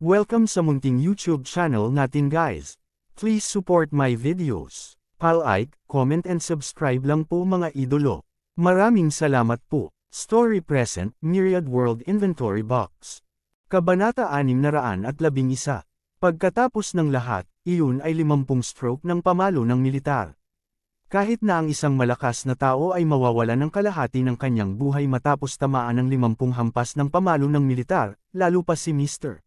Welcome sa munting YouTube channel natin guys. Please support my videos. Like, comment and subscribe lang po mga idolo. Maraming salamat po. Story Present, Myriad World Inventory Box. Kabanata 611. Pagkatapos ng lahat, iyon ay 50 stroke ng pamalo ng militar. Kahit na ang isang malakas na tao ay mawawala ng kalahati ng kanyang buhay matapos tamaan ng 50 hampas ng pamalo ng militar, lalo pa si Mr.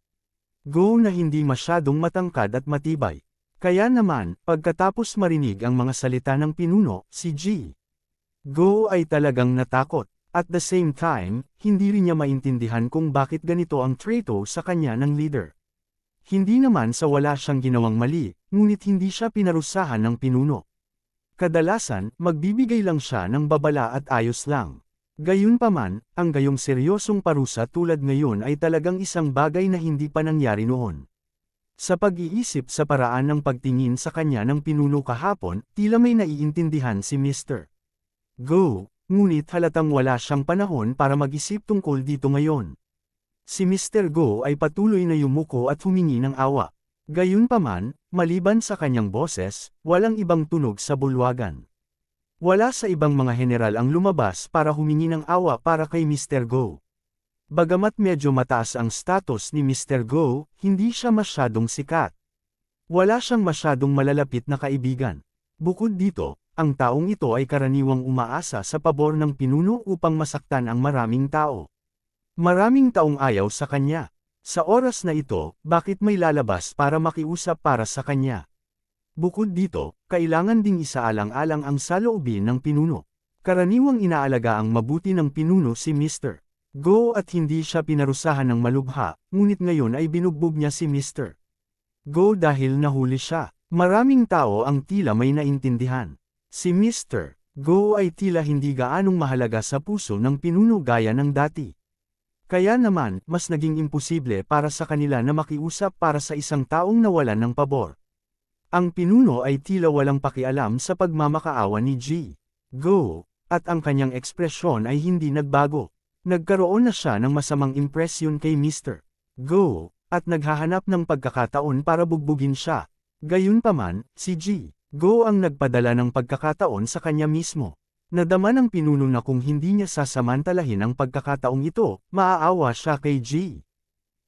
Go na hindi masyadong matangkad at matibay. Kaya naman, pagkatapos marinig ang mga salita ng pinuno, si G. Go ay talagang natakot. At the same time, hindi rin niya maintindihan kung bakit ganito ang trato sa kanya ng leader. Hindi naman sa wala siyang ginawang mali, ngunit hindi siya pinarusahan ng pinuno. Kadalasan, magbibigay lang siya ng babala at ayos lang. Gayunpaman, ang gayong seryosong parusa tulad ngayon ay talagang isang bagay na hindi pa nangyari noon. Sa pag-iisip sa paraan ng pagtingin sa kanya ng pinuno kahapon, tila may naiintindihan si Mr. Go, ngunit halatang wala siyang panahon para mag-isip tungkol dito ngayon. Si Mr. Go ay patuloy na yumuko at humingi ng awa. Gayunpaman, maliban sa kanyang boses, walang ibang tunog sa bulwagan. Wala sa ibang mga general ang lumabas para humingi ng awa para kay Mr. Go. Bagamat medyo mataas ang status ni Mr. Go, hindi siya masyadong sikat. Wala siyang masyadong malalapit na kaibigan. Bukod dito, ang taong ito ay karaniwang umaasa sa pabor ng pinuno upang masaktan ang maraming tao. Maraming taong ayaw sa kanya. Sa oras na ito, bakit may lalabas para makiusap para sa kanya? Bukod dito, kailangan ding isaalang-alang ang saloobin ng pinuno. Karaniwang inaalaga ang mabuti ng pinuno si Mr. Go at hindi siya pinarusahan ng malubha, ngunit ngayon ay binugbog niya si Mr. Go dahil nahuli siya. Maraming tao ang tila may naintindihan. Si Mr. Go ay tila hindi gaanong mahalaga sa puso ng pinuno gaya ng dati. Kaya naman, mas naging imposible para sa kanila na makiusap para sa isang taong nawalan ng pabor. Ang pinuno ay tila walang pakialam sa pagmamakaawa ni G. Go, at ang kanyang ekspresyon ay hindi nagbago. Nagkaroon na siya ng masamang impresyon kay Mr. Go, at naghahanap ng pagkakataon para bugbugin siya. Gayunpaman, si G. Go ang nagpadala ng pagkakataon sa kanya mismo. Nadama ng pinuno na kung hindi niya sasamantalahin ang pagkakataong ito, maaawa siya kay G.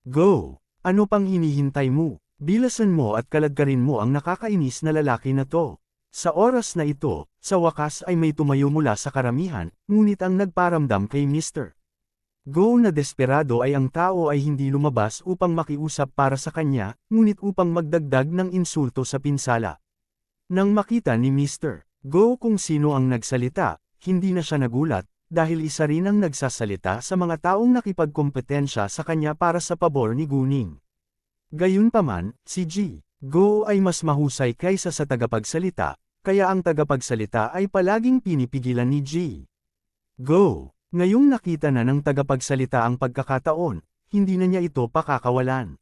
Go, ano pang hinihintay mo? Bilasan mo at kaladkarin mo ang nakakainis na lalaki na to. Sa oras na ito, sa wakas ay may tumayo mula sa karamihan, ngunit ang nagparamdam kay Mr. Go na desperado ay ang tao ay hindi lumabas upang makiusap para sa kanya, ngunit upang magdagdag ng insulto sa pinsala. Nang makita ni Mr. Go kung sino ang nagsalita, hindi na siya nagulat, dahil isa rin ang nagsasalita sa mga taong nakipagkompetensya sa kanya para sa pabor ni Guning. Gayunpaman, si G. Go ay mas mahusay kaysa sa tagapagsalita, kaya ang tagapagsalita ay palaging pinipigilan ni G. Go. Ngayong nakita na ng tagapagsalita ang pagkakataon, hindi na niya ito pakakawalan.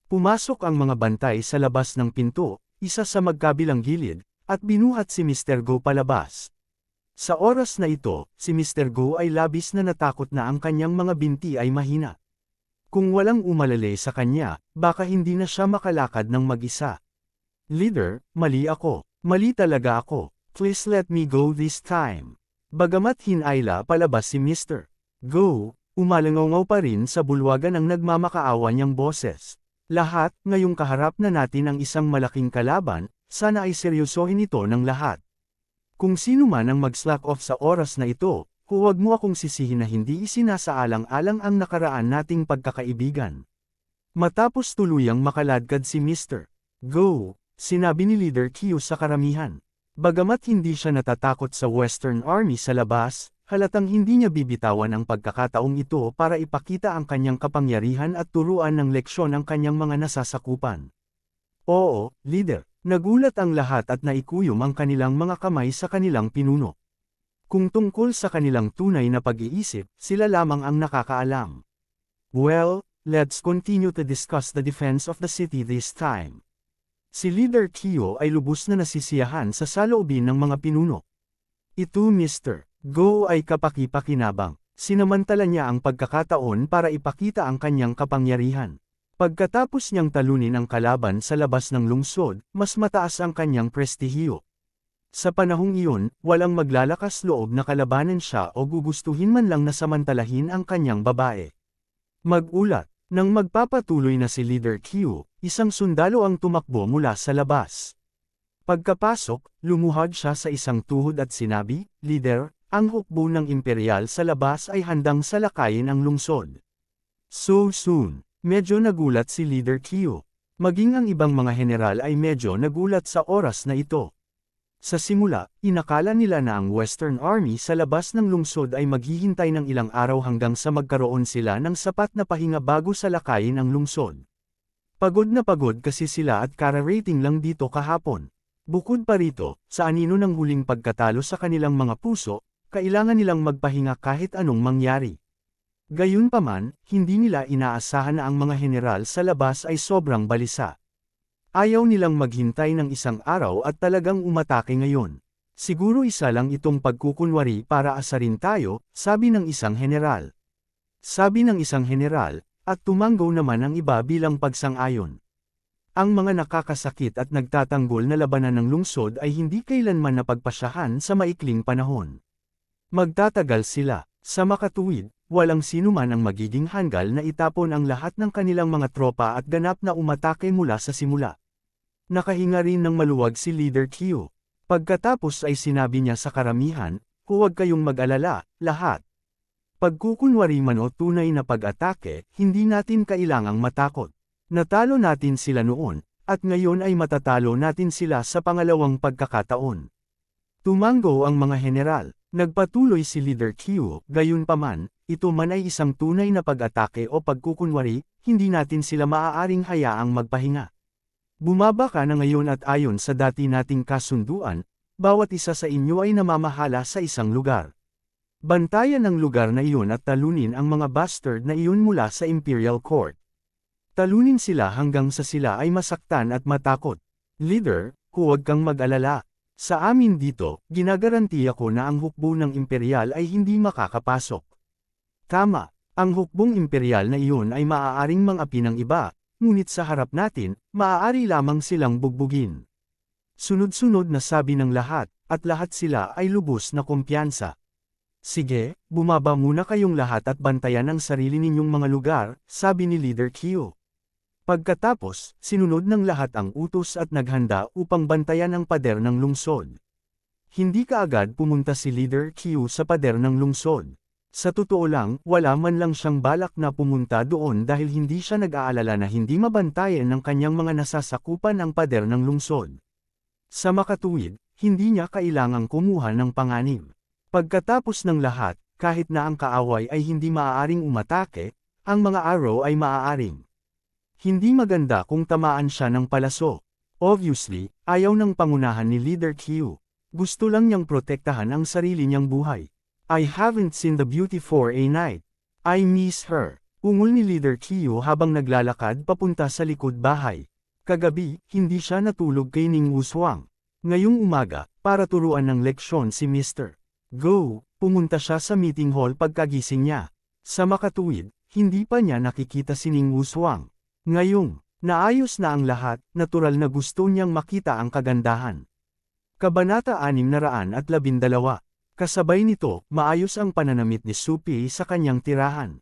Pumasok ang mga bantay sa labas ng pinto, isa sa magkabilang gilid, at binuhat si Mr. Go palabas. Sa oras na ito, si Mr. Go ay labis na natakot na ang kanyang mga binti ay mahina. Kung walang umalale sa kanya, baka hindi na siya makalakad ng mag-isa. Leader, mali ako. Mali talaga ako. Please let me go this time. Bagamat hinayla palabas si Mr. Go, umalangaw pa rin sa bulwagan ang nagmamakaawa niyang boses. Lahat, ngayong kaharap na natin ang isang malaking kalaban, sana ay seryosohin ito ng lahat. Kung sino man ang mag-slack off sa oras na ito, huwag mo akong sisihin na hindi isinasaalang-alang ang nakaraan nating pagkakaibigan. Matapos tuluyang makaladkad si Mr. Go, sinabi ni Leader Q sa karamihan. Bagamat hindi siya natatakot sa Western Army sa labas, halatang hindi niya bibitawan ang pagkakataong ito para ipakita ang kanyang kapangyarihan at turuan ng leksyon ang kanyang mga nasasakupan. Oo, Leader, nagulat ang lahat at naikuyom ang kanilang mga kamay sa kanilang pinuno. Kung tungkol sa kanilang tunay na pag-iisip, sila lamang ang nakakaalam. Well, let's continue to discuss the defense of the city this time. Si Leader Kyo ay lubos na nasisiyahan sa saloobin ng mga pinuno. Ito Mr. Go ay kapaki-pakinabang. Sinamantala niya ang pagkakataon para ipakita ang kanyang kapangyarihan. Pagkatapos niyang talunin ang kalaban sa labas ng lungsod, mas mataas ang kanyang prestihiyo. Sa panahong iyon, walang maglalakas loob na kalabanan siya o gugustuhin man lang na samantalahin ang kanyang babae. Mag-ulat, nang magpapatuloy na si Leader Q, isang sundalo ang tumakbo mula sa labas. Pagkapasok, lumuhad siya sa isang tuhod at sinabi, "Leader, ang hukbo ng imperial sa labas ay handang salakayin ang lungsod." So soon, medyo nagulat si Leader Q. Maging ang ibang mga general ay medyo nagulat sa oras na ito. Sa simula, inakala nila na ang Western Army sa labas ng lungsod ay maghihintay ng ilang araw hanggang sa magkaroon sila ng sapat na pahinga bago salakayin ang lungsod. Pagod na pagod kasi sila at kararating lang dito kahapon. Bukod pa rito, sa anino ng huling pagkatalo sa kanilang mga puso, kailangan nilang magpahinga kahit anong mangyari. Gayunpaman, hindi nila inaasahan na ang mga general sa labas ay sobrang balisa. Ayaw nilang maghintay ng isang araw at talagang umatake ngayon. Siguro isa lang itong pagkukunwari para asarin tayo, sabi ng isang general. Sabi ng isang general, at tumanggo naman ang iba bilang pagsang-ayon. Ang mga nakakasakit at nagtatanggol na labanan ng lungsod ay hindi kailanman napagpasyahan sa maikling panahon. Magtatagal sila. Sa makatuwid, walang sinuman ang magiging hanggal na itapon ang lahat ng kanilang mga tropa at ganap na umatake mula sa simula. Nakahinga rin ng maluwag si Leader Q. Pagkatapos ay sinabi niya sa karamihan, "Huwag kayong mag-alala, lahat. Pagkukunwari man o tunay na pag-atake, hindi natin kailangang matakot. Natalo natin sila noon, at ngayon ay matatalo natin sila sa pangalawang pagkakataon." Tumanggo ang mga general. Nagpatuloy si Leader Q, gayunpaman, ito man ay isang tunay na pag-atake o pagkukunwari, hindi natin sila maaaring hayaang magpahinga. Bumaba ka na ngayon at ayon sa dati nating kasunduan, bawat isa sa inyo ay namamahala sa isang lugar. Bantayan ang lugar na iyon at talunin ang mga bastard na iyon mula sa Imperial Court. Talunin sila hanggang sa sila ay masaktan at matakot. Leader, huwag kang mag-alala. Sa amin dito, ginagarantiya ko na ang hukbo ng Imperial ay hindi makakapasok. Tama, ang hukbong Imperial na iyon ay maaaring mangapi ng iba, ngunit sa harap natin, maaari lamang silang bugbugin. Sunod-sunod na sabi ng lahat, at lahat sila ay lubos na kumpiyansa. Sige, bumaba muna kayong lahat at bantayan ang sarili ninyong mga lugar, sabi ni Leader Q. Pagkatapos, sinunod ng lahat ang utos at naghanda upang bantayan ang pader ng lungsod. Hindi kaagad pumunta si Leader Q sa pader ng lungsod. Sa totoo lang, wala man lang siyang balak na pumunta doon dahil hindi siya nag-aalala na hindi mabantayan ng kanyang mga nasasakupan ang pader ng lungsod. Sa makatuwid, hindi niya kailangang kumuha ng panganib. Pagkatapos ng lahat, kahit na ang kaaway ay hindi maaaring umatake, ang mga arrow ay maaaring. Hindi maganda kung tamaan siya ng palaso. Obviously, ayaw ng pangunahan ni Leader Q. Gusto lang niyang protektahan ang sarili niyang buhay. "I haven't seen the beauty for a night. I miss her." Ungol ni Leader Q habang naglalakad papunta sa likod bahay. Kagabi, hindi siya natulog kay Ning Wushuang. Ngayong umaga, para turuan ng leksyon si Mr. Go, pumunta siya sa meeting hall pagkagising niya. Sa makatuwid, hindi pa niya nakikita si Ning Wushuang. Ngayong, naayos na ang lahat, natural na gusto niyang makita ang kagandahan. Kabanata 612. Kasabay nito, maayos ang pananamit ni Supi sa kanyang tirahan.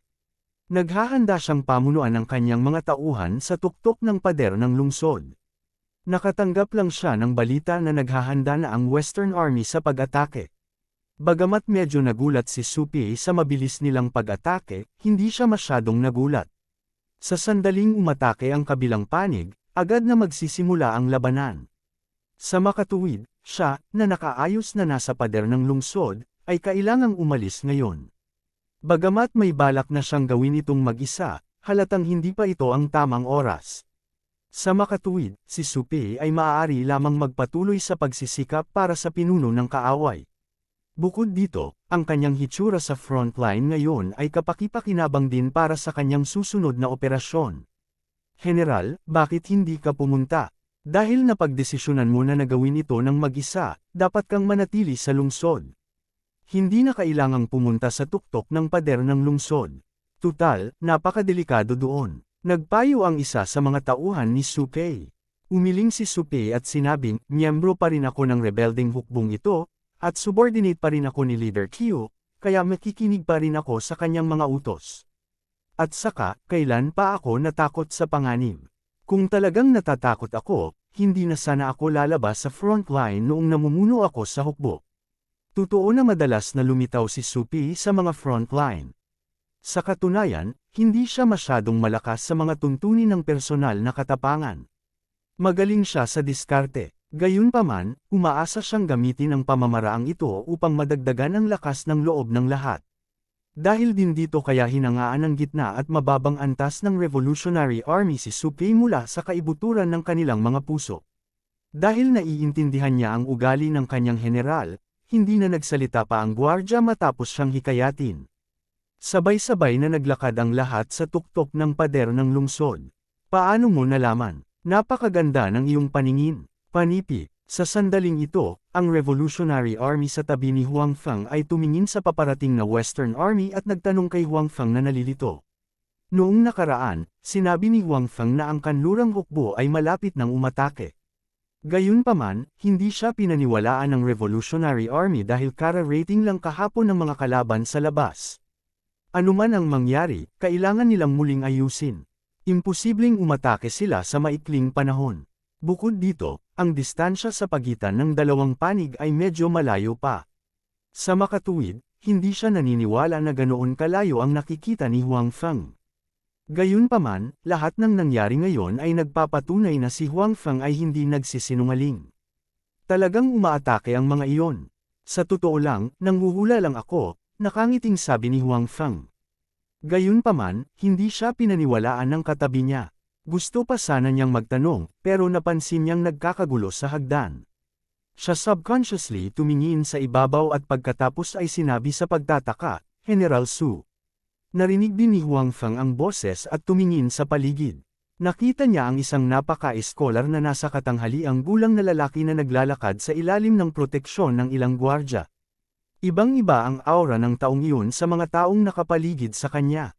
Naghahanda siyang pamunuan ng kanyang mga tauhan sa tuktok ng pader ng lungsod. Nakatanggap lang siya ng balita na naghahanda na ang Western Army sa pag-atake. Bagamat medyo nagulat si Supi sa mabilis nilang pag-atake, hindi siya masyadong nagulat. Sa sandaling umatake ang kabilang panig, agad na magsisimula ang labanan. Sa makatuwid, siya, na nakaayos na nasa pader ng lungsod, ay kailangang umalis ngayon. Bagamat may balak na siyang gawin itong mag-isa, halatang hindi pa ito ang tamang oras. Sa makatuwid, si Supi ay maaari lamang magpatuloy sa pagsisikap para sa pinuno ng kaaway. Bukod dito, ang kanyang hitsura sa frontline ngayon ay kapakipakinabang din para sa kanyang susunod na operasyon. "General, bakit hindi ka pumunta? Dahil napagdesisyonan mo na gawin ito ng mag-isa, dapat kang manatili sa lungsod. Hindi na kailangang pumunta sa tuktok ng pader ng lungsod. Tutal, napakadelikado doon." Nagpayo ang isa sa mga tauhan ni Supei. Umiling si Supei at sinabing, miyembro pa rin ako ng rebelding hukbong ito, at subordinate pa rin ako ni Leader Kyo, kaya makikinig pa rin ako sa kanyang mga utos. At saka, kailan pa ako natakot sa panganib? Kung talagang natatakot ako, hindi na sana ako lalabas sa front line noong namumuno ako sa hukbo. Totoo na madalas na lumitaw si Supei sa mga front line. Sa katunayan, hindi siya masyadong malakas sa mga tuntunin ng personal na katapangan. Magaling siya sa diskarte. Gayunpaman, umaasa siyang gamitin ang pamamaraang ito upang madagdagan ang lakas ng loob ng lahat. Dahil din dito kaya hinangaan ng gitna at mababang antas ng Revolutionary Army si Supei mula sa kaibuturan ng kanilang mga puso. Dahil naiintindihan niya ang ugali ng kanyang general, hindi na nagsalita pa ang gwardya matapos siyang hikayatin. Sabay-sabay na naglakad ang lahat sa tuktok ng pader ng lungsod. Paano mo nalaman? Napakaganda ng iyong paningin. Panipi. Sa sandaling ito, ang Revolutionary Army sa tabi ni Huang Feng ay tumingin sa paparating na Western Army at nagtanong kay Huang Feng na nalilito. Noong nakaraan, sinabi ni Huang Feng na ang kanlurang hukbo ay malapit ng umatake. Gayunpaman, hindi siya pinaniwalaan ng Revolutionary Army dahil kara-rating lang kahapon ng mga kalaban sa labas. Anuman ang mangyari, kailangan nilang muling ayusin. Imposibleng umatake sila sa maikling panahon. Bukod dito, ang distansya sa pagitan ng dalawang panig ay medyo malayo pa. Sa makatuwid, hindi siya naniniwala na ganoon kalayo ang nakikita ni Huang Feng. Gayunpaman, lahat ng nangyari ngayon ay nagpapatunay na si Huang Feng ay hindi nagsisinungaling. Talagang umaatake ang mga iyon. Sa totoo lang, nanghuhula lang ako, nakangiting sabi ni Huang Feng. Gayunpaman, hindi siya pinaniwalaan ng katabi niya. Gusto pa sana niyang magtanong, pero napansin niyang nagkakagulo sa hagdan. Siya subconsciously tumingin sa ibabaw at pagkatapos ay sinabi sa pagtataka, General Su. Narinig din ni Huang Feng ang boses at tumingin sa paligid. Nakita niya ang isang napaka-eskolar na nasa katanghaliang gulang na lalaki na naglalakad sa ilalim ng proteksyon ng ilang gwardya. Ibang-iba ang aura ng taong iyon sa mga taong nakapaligid sa kanya.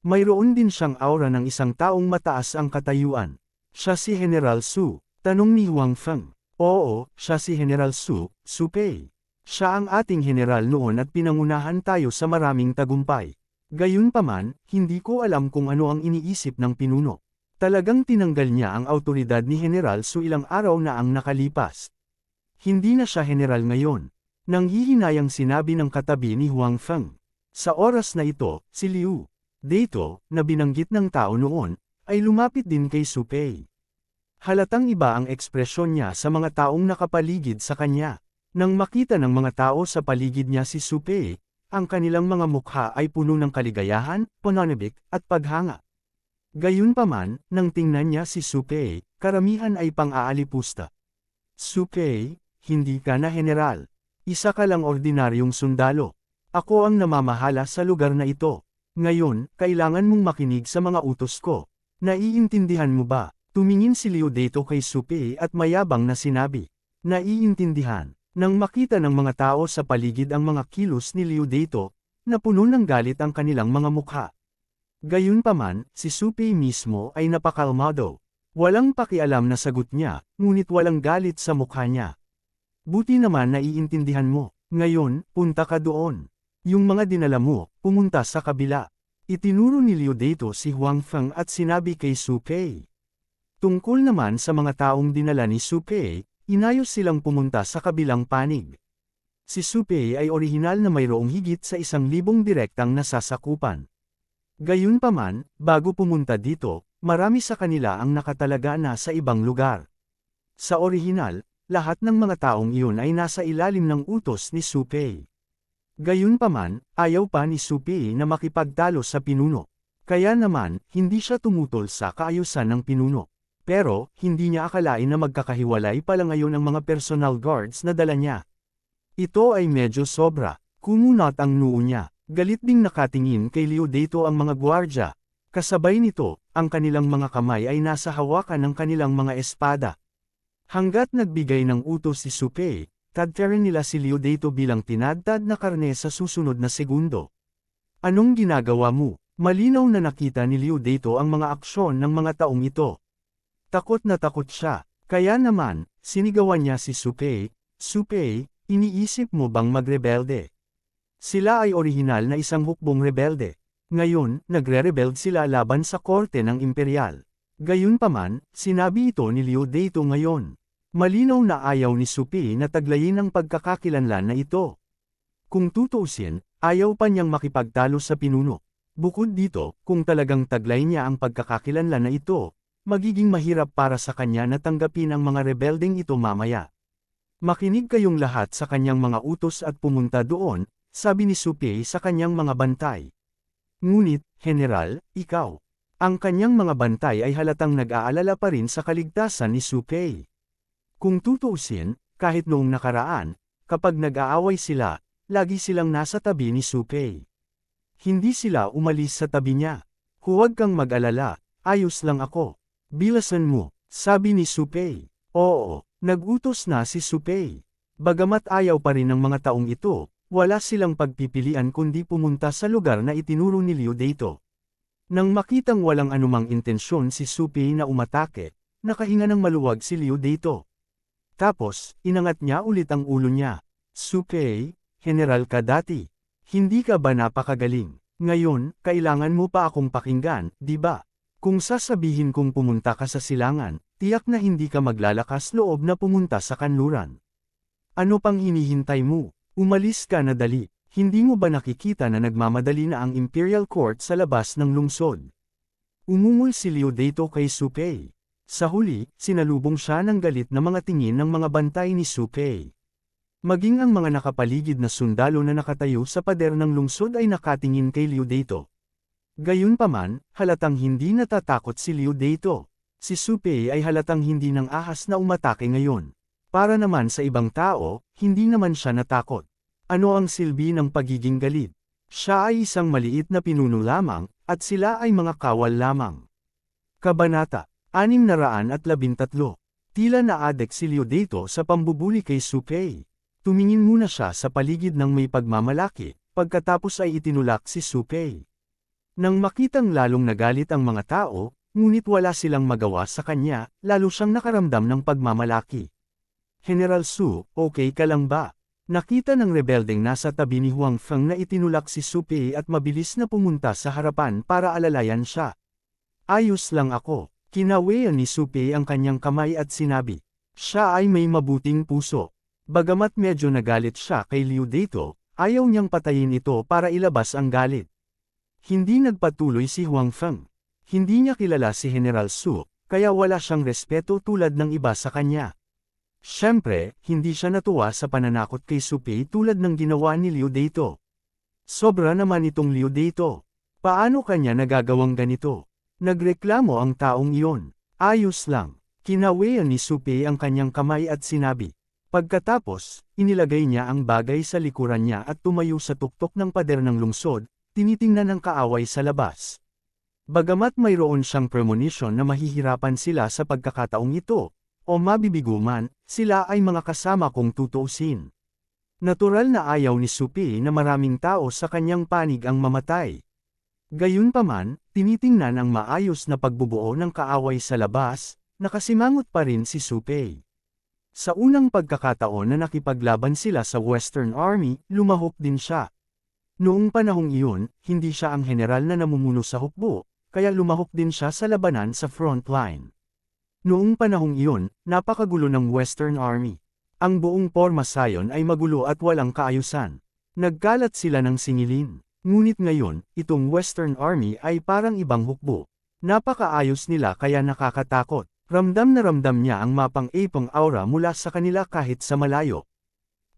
Mayroon din siyang aura ng isang taong mataas ang katayuan. Siya si General Su, tanong ni Huang Feng. Oo, siya si General Su, Supei. Siya ang ating general noon at pinangunahan tayo sa maraming tagumpay. Gayunpaman, hindi ko alam kung ano ang iniisip ng pinuno. Talagang tinanggal niya ang awtoridad ni General Su ilang araw na ang nakalipas. Hindi na siya general ngayon. Nanghihinayang sinabi ng katabi ni Huang Feng. Sa oras na ito, si Liu Daito, na binanggit ng tao noon, ay lumapit din kay Supei. Halatang iba ang ekspresyon niya sa mga taong nakapaligid sa kanya. Nang makita ng mga tao sa paligid niya si Supei, ang kanilang mga mukha ay puno ng kaligayahan, pananabik, at paghanga. Gayunpaman, nang tingnan niya si Supei, karamihan ay pang-aalipusta. Supei, hindi ka na general. Isa ka lang ordinaryong sundalo. Ako ang namamahala sa lugar na ito. Ngayon, kailangan mong makinig sa mga utos ko. Naiintindihan mo ba? Tumingin si Liu Daito kay Supei at mayabang na sinabi. Naiintindihan. Nang makita ng mga tao sa paligid ang mga kilos ni Liu Daito, napuno ng galit ang kanilang mga mukha. Gayunpaman, si Supei mismo ay napakalmado. Walang pakialam na sagot niya, ngunit walang galit sa mukha niya. Buti naman naiintindihan mo. Ngayon, punta ka doon. Yung mga dinala mo, pumunta sa kabila. Itinuro ni Liu Daito si Huang Feng at sinabi kay Supei. Tungkol naman sa mga taong dinala ni Supei, inayos silang pumunta sa kabilang panig. Si Supei ay orihinal na mayroong higit sa 1,000 direktang nasasakupan. Gayunpaman, bago pumunta dito, marami sa kanila ang nakatalaga na sa ibang lugar. Sa orihinal, lahat ng mga taong iyon ay nasa ilalim ng utos ni Supei. Gayunpaman, ayaw pa ni Supei na makipagtalo sa pinuno. Kaya naman, hindi siya tumutol sa kaayusan ng pinuno. Pero, hindi niya akalain na magkakahiwalay pala ngayon ang mga personal guards na dala niya. Ito ay medyo sobra. Kumunat ang noo niya. Galit ding nakatingin kay Liu Daito ang mga gwardya. Kasabay nito, ang kanilang mga kamay ay nasa hawakan ng kanilang mga espada. Hanggat nagbigay ng utos si Supei, tadtarin nila si Liu Daito bilang tinadtad na karne sa susunod na segundo. Anong ginagawa mo? Malinaw na nakita ni Liu Daito ang mga aksyon ng mga taong ito. Takot na takot siya, kaya naman, sinigawan niya si Su Pei. Su Pei, iniisip mo bang magrebelde? Sila ay orihinal na isang hukbong rebelde. Ngayon, nagre-rebelde sila laban sa korte ng imperial. Gayunpaman, sinabi ito ni Liu Daito ngayon. Malinaw na ayaw ni Su Pei na taglayin ang pagkakakilanlan na ito. Kung tutuusin, ayaw pa niyang makipagtalo sa pinuno. Bukod dito, kung talagang taglay niya ang pagkakakilanlan na ito, magiging mahirap para sa kanya na tanggapin ang mga rebeldeng ito mamaya. Makinig kayong lahat sa kanyang mga utos at pumunta doon, sabi ni Su Pei sa kanyang mga bantay. Ngunit, General, ikaw. Ang kanyang mga bantay ay halatang nag-aalala pa rin sa kaligtasan ni Su Pei. Kung tutuusin, kahit noong nakaraan, kapag nag-aaway sila, lagi silang nasa tabi ni Su Pei. Hindi sila umalis sa tabi niya. Huwag kang mag-alala, ayos lang ako. Bilasan mo, sabi ni Su Pei. Oo, nag-utos na si Su Pei. Bagamat ayaw pa rin ng mga taong ito, wala silang pagpipilian kundi pumunta sa lugar na itinuro ni Liu Daito. Nang makitang walang anumang intensyon si Su Pei na umatake, nakahinga ng maluwag si Liu Daito. Tapos, inangat niya ulit ang ulo niya. Su Pei, General ka dati. Hindi ka ba napakagaling? Ngayon, kailangan mo pa akong pakinggan, di ba? Kung sasabihin kong pumunta ka sa silangan, tiyak na hindi ka maglalakas loob na pumunta sa kanluran. Ano pang hinihintay mo? Umalis ka na dali. Hindi mo ba nakikita na nagmamadali na ang Imperial Court sa labas ng lungsod? Umungol si Liu Daito kay Su Pei. Sa huli, sinalubong siya ng galit na mga tingin ng mga bantay ni Su Pei. Maging ang mga nakapaligid na sundalo na nakatayo sa pader ng lungsod ay nakatingin kay Liu Daito. Gayunpaman, halatang hindi natatakot si Liu Daito. Si Su Pei ay halatang hindi nang ahas na umatake ngayon. Para naman sa ibang tao, hindi naman siya natakot. Ano ang silbi ng pagiging galit? Siya ay isang maliit na pinuno lamang, at sila ay mga kawal lamang. Kabanata 613. Tila naadek si Liu Daito sa pambubuli kay Su Pei. Tumingin muna siya sa paligid ng may pagmamalaki, pagkatapos ay itinulak si Su Pei. Nang makitang lalong nagalit ang mga tao, ngunit wala silang magawa sa kanya, lalo siyang nakaramdam ng pagmamalaki. General Su, okay ka lang ba? Nakita ng rebeldeng nasa tabi ni Huang Feng na itinulak si Su Pei at mabilis na pumunta sa harapan para alalayan siya. Ayos lang ako. Kinawayan ni Su Pei ang kanyang kamay at sinabi. Siya ay may mabuting puso. Bagamat medyo nagalit siya kay Liu Daito, ayaw niyang patayin ito para ilabas ang galit. Hindi nagpatuloy si Huang Feng. Hindi niya kilala si General Su, kaya wala siyang respeto tulad ng iba sa kanya. Siyempre, hindi siya natuwa sa pananakot kay Su Pei tulad ng ginawa ni Liu Daito. Sobra naman itong Liu Daito. Paano kanya nagagawang ganito? Nagreklamo ang taong iyon. Ayos lang. Kinawayan ni Su Pei ang kanyang kamay at sinabi. Pagkatapos, inilagay niya ang bagay sa likuran niya at tumayo sa tuktok ng pader ng lungsod, tinitingnan ang kaaway sa labas. Bagamat mayroon siyang premonition na mahihirapan sila sa pagkakataong ito, o mabibigo man, sila ay mga kasama kong tutuusin. Natural na ayaw ni Su Pei na maraming tao sa kanyang panig ang mamatay. Gayunpaman, tinitingnan ang maayos na pagbubuo ng kaaway sa labas, nakasimangot pa rin si Su Pei. Sa unang pagkakataon na nakipaglaban sila sa Western Army, lumahok din siya. Noong panahong iyon, hindi siya ang general na namumuno sa hukbo, kaya lumahok din siya sa labanan sa front line. Noong panahong iyon, napakagulo ng Western Army. Ang buong pormasayon ay magulo at walang kaayusan. Nagkalat sila ng singilin. Ngunit ngayon, itong Western Army ay parang ibang hukbo. Napakaayos nila kaya nakakatakot. Ramdam na ramdam niya ang mapang-ipong aura mula sa kanila kahit sa malayo.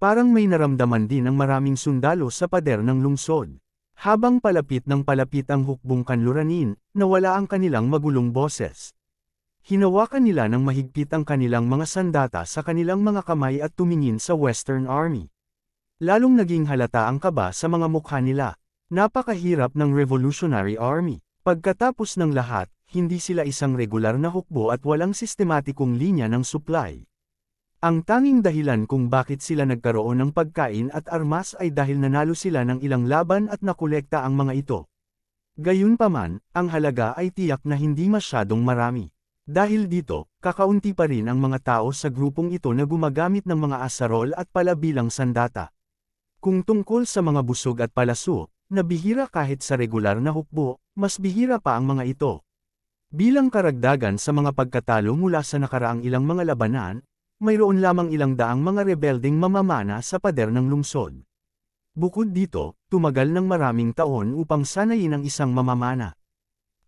Parang may naramdaman din ang maraming sundalo sa pader ng lungsod. Habang palapit ng palapit ang hukbong kanluranin, nawala ang kanilang magulong boses. Hinawakan nila ng mahigpit ang kanilang mga sandata sa kanilang mga kamay at tumingin sa Western Army. Lalong naging halata ang kaba sa mga mukha nila. Napakahirap ng Revolutionary Army. Pagkatapos ng lahat, hindi sila isang regular na hukbo at walang sistematikong linya ng supply. Ang tanging dahilan kung bakit sila nagkaroon ng pagkain at armas ay dahil nanalo sila ng ilang laban at nakolekta ang mga ito. Gayunpaman, ang halaga ay tiyak na hindi masyadong marami. Dahil dito, kakaunti pa rin ang mga tao sa grupong ito na gumagamit ng mga asarol at pala bilang sandata. Kung tungkol sa mga busog at palaso, na bihira kahit sa regular na hukbo, mas bihira pa ang mga ito. Bilang karagdagan sa mga pagkatalo mula sa nakaraang ilang mga labanan, mayroon lamang ilang daang mga rebeldeng mamamana sa pader ng lungsod. Bukod dito, tumagal ng maraming taon upang sanayin ang isang mamamana.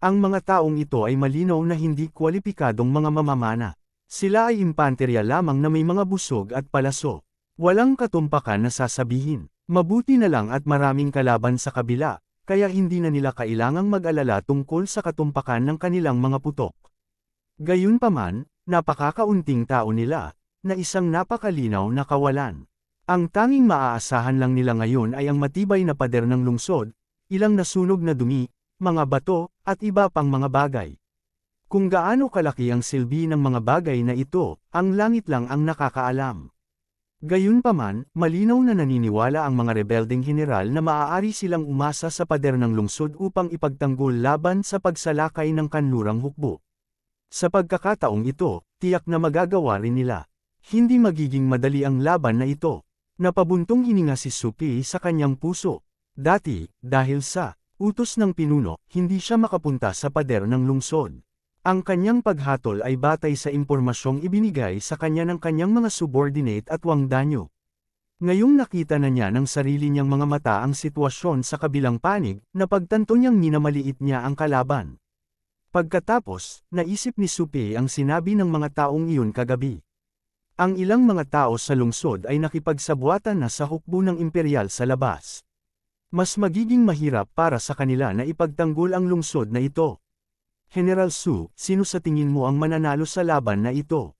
Ang mga taong ito ay malinaw na hindi kwalipikadong mga mamamana. Sila ay impanterya lamang na may mga busog at palaso. Walang katumpakan na sasabihin. Mabuti na lang at maraming kalaban sa kabila, kaya hindi na nila kailangang mag-alala tungkol sa katumpakan ng kanilang mga putok. Gayunpaman, napakakaunting tao nila, na isang napakalinaw na kawalan. Ang tanging maaasahan lang nila ngayon ay ang matibay na pader ng lungsod, ilang nasunog na dumi, mga bato, at iba pang mga bagay. Kung gaano kalaki ang silbi ng mga bagay na ito, ang langit lang ang nakakaalam. Gayunpaman, malinaw na naniniwala ang mga rebeldeng general na maaari silang umasa sa pader ng lungsod upang ipagtanggol laban sa pagsalakay ng kanlurang hukbo. Sa pagkakataong ito, tiyak na magagawa rin nila. Hindi magiging madali ang laban na ito. Napabuntong hininga si Supi sa kanyang puso. Dati, dahil sa utos ng pinuno, hindi siya makapunta sa pader ng lungsod. Ang kanyang paghatol ay batay sa impormasyong ibinigay sa kanya ng kanyang mga subordinate at wangdanyo. Ngayong nakita na niya ng sarili niyang mga mata ang sitwasyon sa kabilang panig, napagtanto niyang minamaliit niya ang kalaban. Pagkatapos, naisip ni Supi ang sinabi ng mga taong iyon kagabi. Ang ilang mga tao sa lungsod ay nakipagsabwatan na sa hukbo ng imperial sa labas. Mas magiging mahirap para sa kanila na ipagtanggol ang lungsod na ito. General Su, sino sa tingin mo ang mananalo sa laban na ito?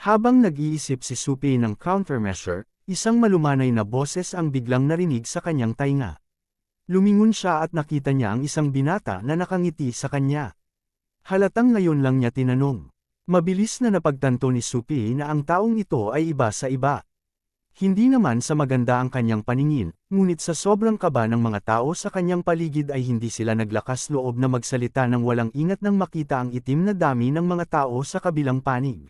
Habang nag-iisip si Supi ng countermeasure, isang malumanay na boses ang biglang narinig sa kanyang tainga. Lumingon siya at nakita niya ang isang binata na nakangiti sa kanya. Halatang ngayon lang niya tinanong. Mabilis na napagtanto ni Supi na ang taong ito ay iba sa iba. Hindi naman sa maganda ang kanyang paningin, ngunit sa sobrang kaba ng mga tao sa kanyang paligid ay hindi sila naglakas loob na magsalita ng walang ingat nang makita ang itim na dami ng mga tao sa kabilang panig.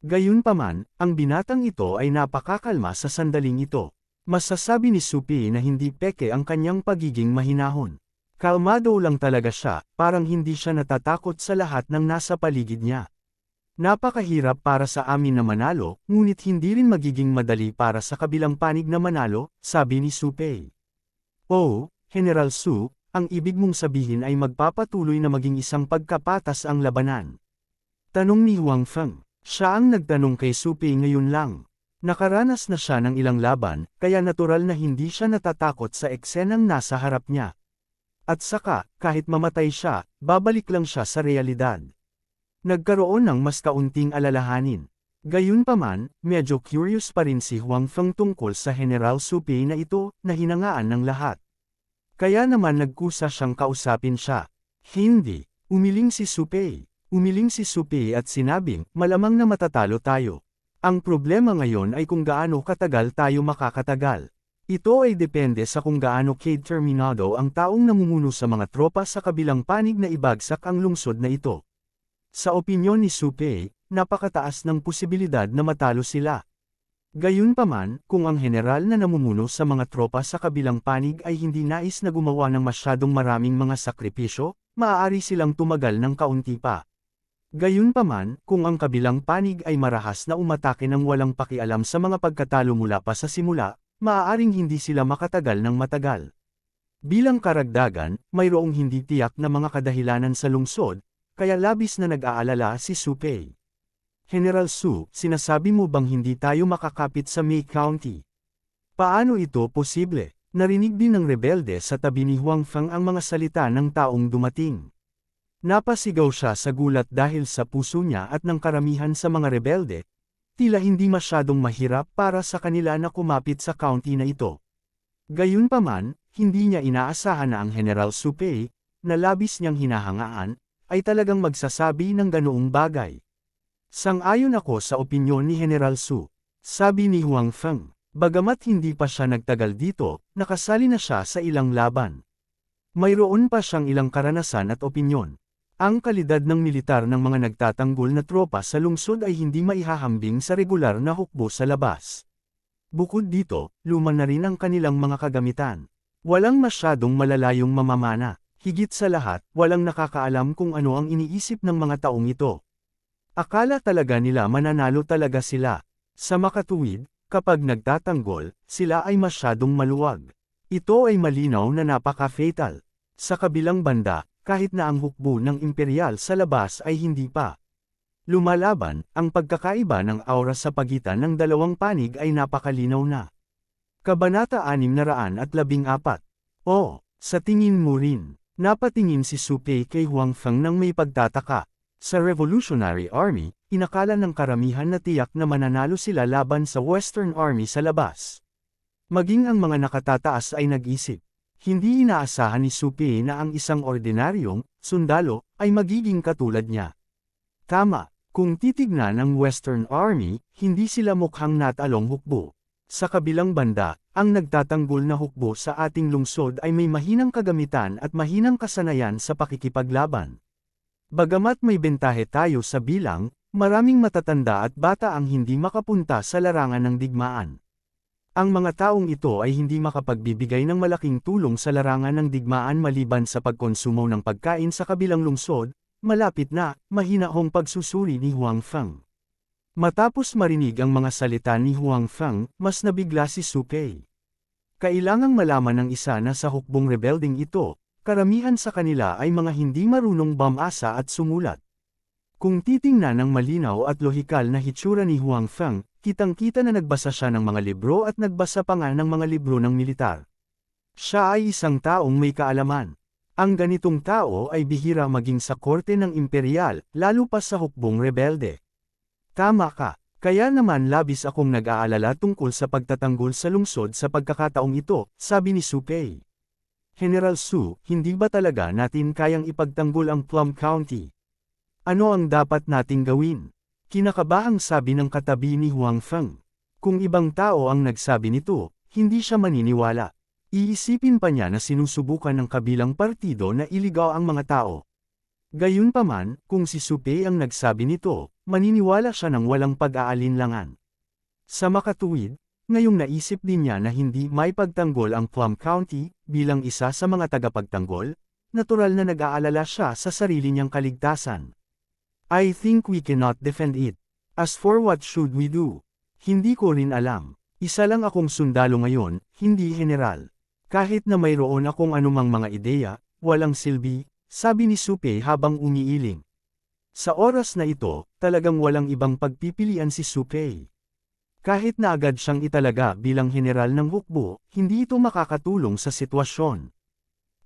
Gayunpaman, ang binatang ito ay napakakalma sa sandaling ito. Masasabi ni Supi na hindi peke ang kanyang pagiging mahinahon. Kalmado lang talaga siya, parang hindi siya natatakot sa lahat ng nasa paligid niya. Napakahirap para sa amin na manalo, ngunit hindi rin magiging madali para sa kabilang panig na manalo, sabi ni Supi. Oh, General Su, ang ibig mong sabihin ay magpapatuloy na maging isang pagkapatas ang labanan. Tanong ni Huang Feng. Siya ang nagtanong kay Supi ngayon lang. Nakaranas na siya ng ilang laban, kaya natural na hindi siya natatakot sa eksenang nasa harap niya. At saka, kahit mamatay siya, babalik lang siya sa realidad. Nagkaroon ng mas kaunting alalahanin. Gayunpaman, medyo curious pa rin si Huang Feng tungkol sa General Supi na ito, na hinangaan ng lahat. Kaya naman nagkusa siyang kausapin siya. Hindi. Umiling si Supi. Umiling si Supi at sinabing, malamang na matatalo tayo. Ang problema ngayon ay kung gaano katagal tayo makakatagal. Ito ay depende sa kung gaano kadeterminado ang taong namumuno sa mga tropa sa kabilang panig na ibagsak ang lungsod na ito. Sa opinyon ni Supi, napakataas ng posibilidad na matalo sila. Gayunpaman, kung ang general na namumuno sa mga tropa sa kabilang panig ay hindi nais na gumawa ng masyadong maraming mga sakripisyo, maaari silang tumagal ng kaunti pa. Gayunpaman, kung ang kabilang panig ay marahas na umatake ng walang pakialam sa mga pagkatalo mula pa sa simula, maaaring hindi sila makatagal ng matagal. Bilang karagdagan, mayroong hindi tiyak na mga kadahilanan sa lungsod, kaya labis na nag-aalala si Supi. General Su, sinasabi mo bang hindi tayo makakapit sa Mei County? Paano ito posible? Narinig din ng rebelde sa tabi ni Huang Feng ang mga salita ng taong dumating. Napasigaw siya sa gulat dahil sa puso niya at ng karamihan sa mga rebelde, tila hindi masyadong mahirap para sa kanila na kumapit sa county na ito. Gayunpaman, hindi niya inaasahan na ang General Supi, na labis niyang hinahangaan, ay talagang magsasabi ng ganoong bagay. Sang-ayon ako sa opinyon ni General Su, sabi ni Huang Feng. Bagamat hindi pa siya nagtagal dito, nakasali na siya sa ilang laban. Mayroon pa siyang ilang karanasan at opinyon. Ang kalidad ng militar ng mga nagtatanggol na tropa sa lungsod ay hindi maihahambing sa regular na hukbo sa labas. Bukod dito, luma na rin ang kanilang mga kagamitan. Walang masyadong malalayong mamamana. Higit sa lahat, walang nakakaalam kung ano ang iniisip ng mga taong ito. Akala talaga nila mananalo talaga sila. Sa makatuwid, kapag nagtatanggol, sila ay masyadong maluwag. Ito ay malinaw na napaka-fatal. Sa kabilang banda, kahit na ang hukbo ng imperial sa labas ay hindi pa lumalaban, ang pagkakaiba ng aura sa pagitan ng dalawang panig ay napakalinaw na. Kabanata 614. O, sa tingin mo rin, napatingin si Su Pei kay Huang Feng nang may pagtataka. Sa Revolutionary Army, inakala ng karamihan na tiyak na mananalo sila laban sa Western Army sa labas. Maging ang mga nakatataas ay nag-isip. Hindi inaasahan ni Su Pei na ang isang ordinaryong sundalo ay magiging katulad niya. Tama, kung titignan ang Western Army, hindi sila mukhang natalong hukbo. Sa kabilang banda, ang nagtatanggol na hukbo sa ating lungsod ay may mahinang kagamitan at mahinang kasanayan sa pakikipaglaban. Bagamat may bentahe tayo sa bilang, maraming matatanda at bata ang hindi makapunta sa larangan ng digmaan. Ang mga taong ito ay hindi makapagbibigay ng malaking tulong sa larangan ng digmaan maliban sa pagkonsumo ng pagkain sa kabilang lungsod, malapit na, mahinahong pagsusuri ni Huang Feng. Matapos marinig ang mga salita ni Huang Feng, mas nabigla si Su Pei. Kailangang malaman ng isa na sa hukbong rebelding ito, karamihan sa kanila ay mga hindi marunong bumasa at sumulat. Kung titingnan ng malinaw at lohikal na hitsura ni Huang Feng, kitang-kita na nagbasa siya ng mga libro at nagbasa pa nga ng mga libro ng militar. Siya ay isang taong may kaalaman. Ang ganitong tao ay bihira maging sa korte ng imperial, lalo pa sa hukbong rebelde. Tama ka, kaya naman labis akong nag-aalala tungkol sa pagtatanggol sa lungsod sa pagkakataong ito, sabi ni Su Pei. General Su, hindi ba talaga natin kayang ipagtanggol ang Plum County? Ano ang dapat nating gawin? Kinakabahang sabi ng katabi ni Huang Feng. Kung ibang tao ang nagsabi nito, hindi siya maniniwala. Iisipin pa niya na sinusubukan ng kabilang partido na iligaw ang mga tao. Gayunpaman, kung si Su Pei ang nagsabi nito, maniniwala siya ng walang pag-aalinlangan. Sa makatuwid, ngayong naisip din niya na hindi may pagtanggol ang Plum County, bilang isa sa mga tagapagtanggol, natural na nag-aalala siya sa sarili niyang kaligtasan. I think we cannot defend it. As for what should we do? Hindi ko rin alam. Isa lang akong sundalo ngayon, hindi general. Kahit na mayroon akong anumang mga ideya, walang silbi, sabi ni Su Pei habang umiiling. Sa oras na ito, talagang walang ibang pagpipilian si Su Pei. Kahit na agad siyang italaga bilang general ng hukbo, hindi ito makakatulong sa sitwasyon.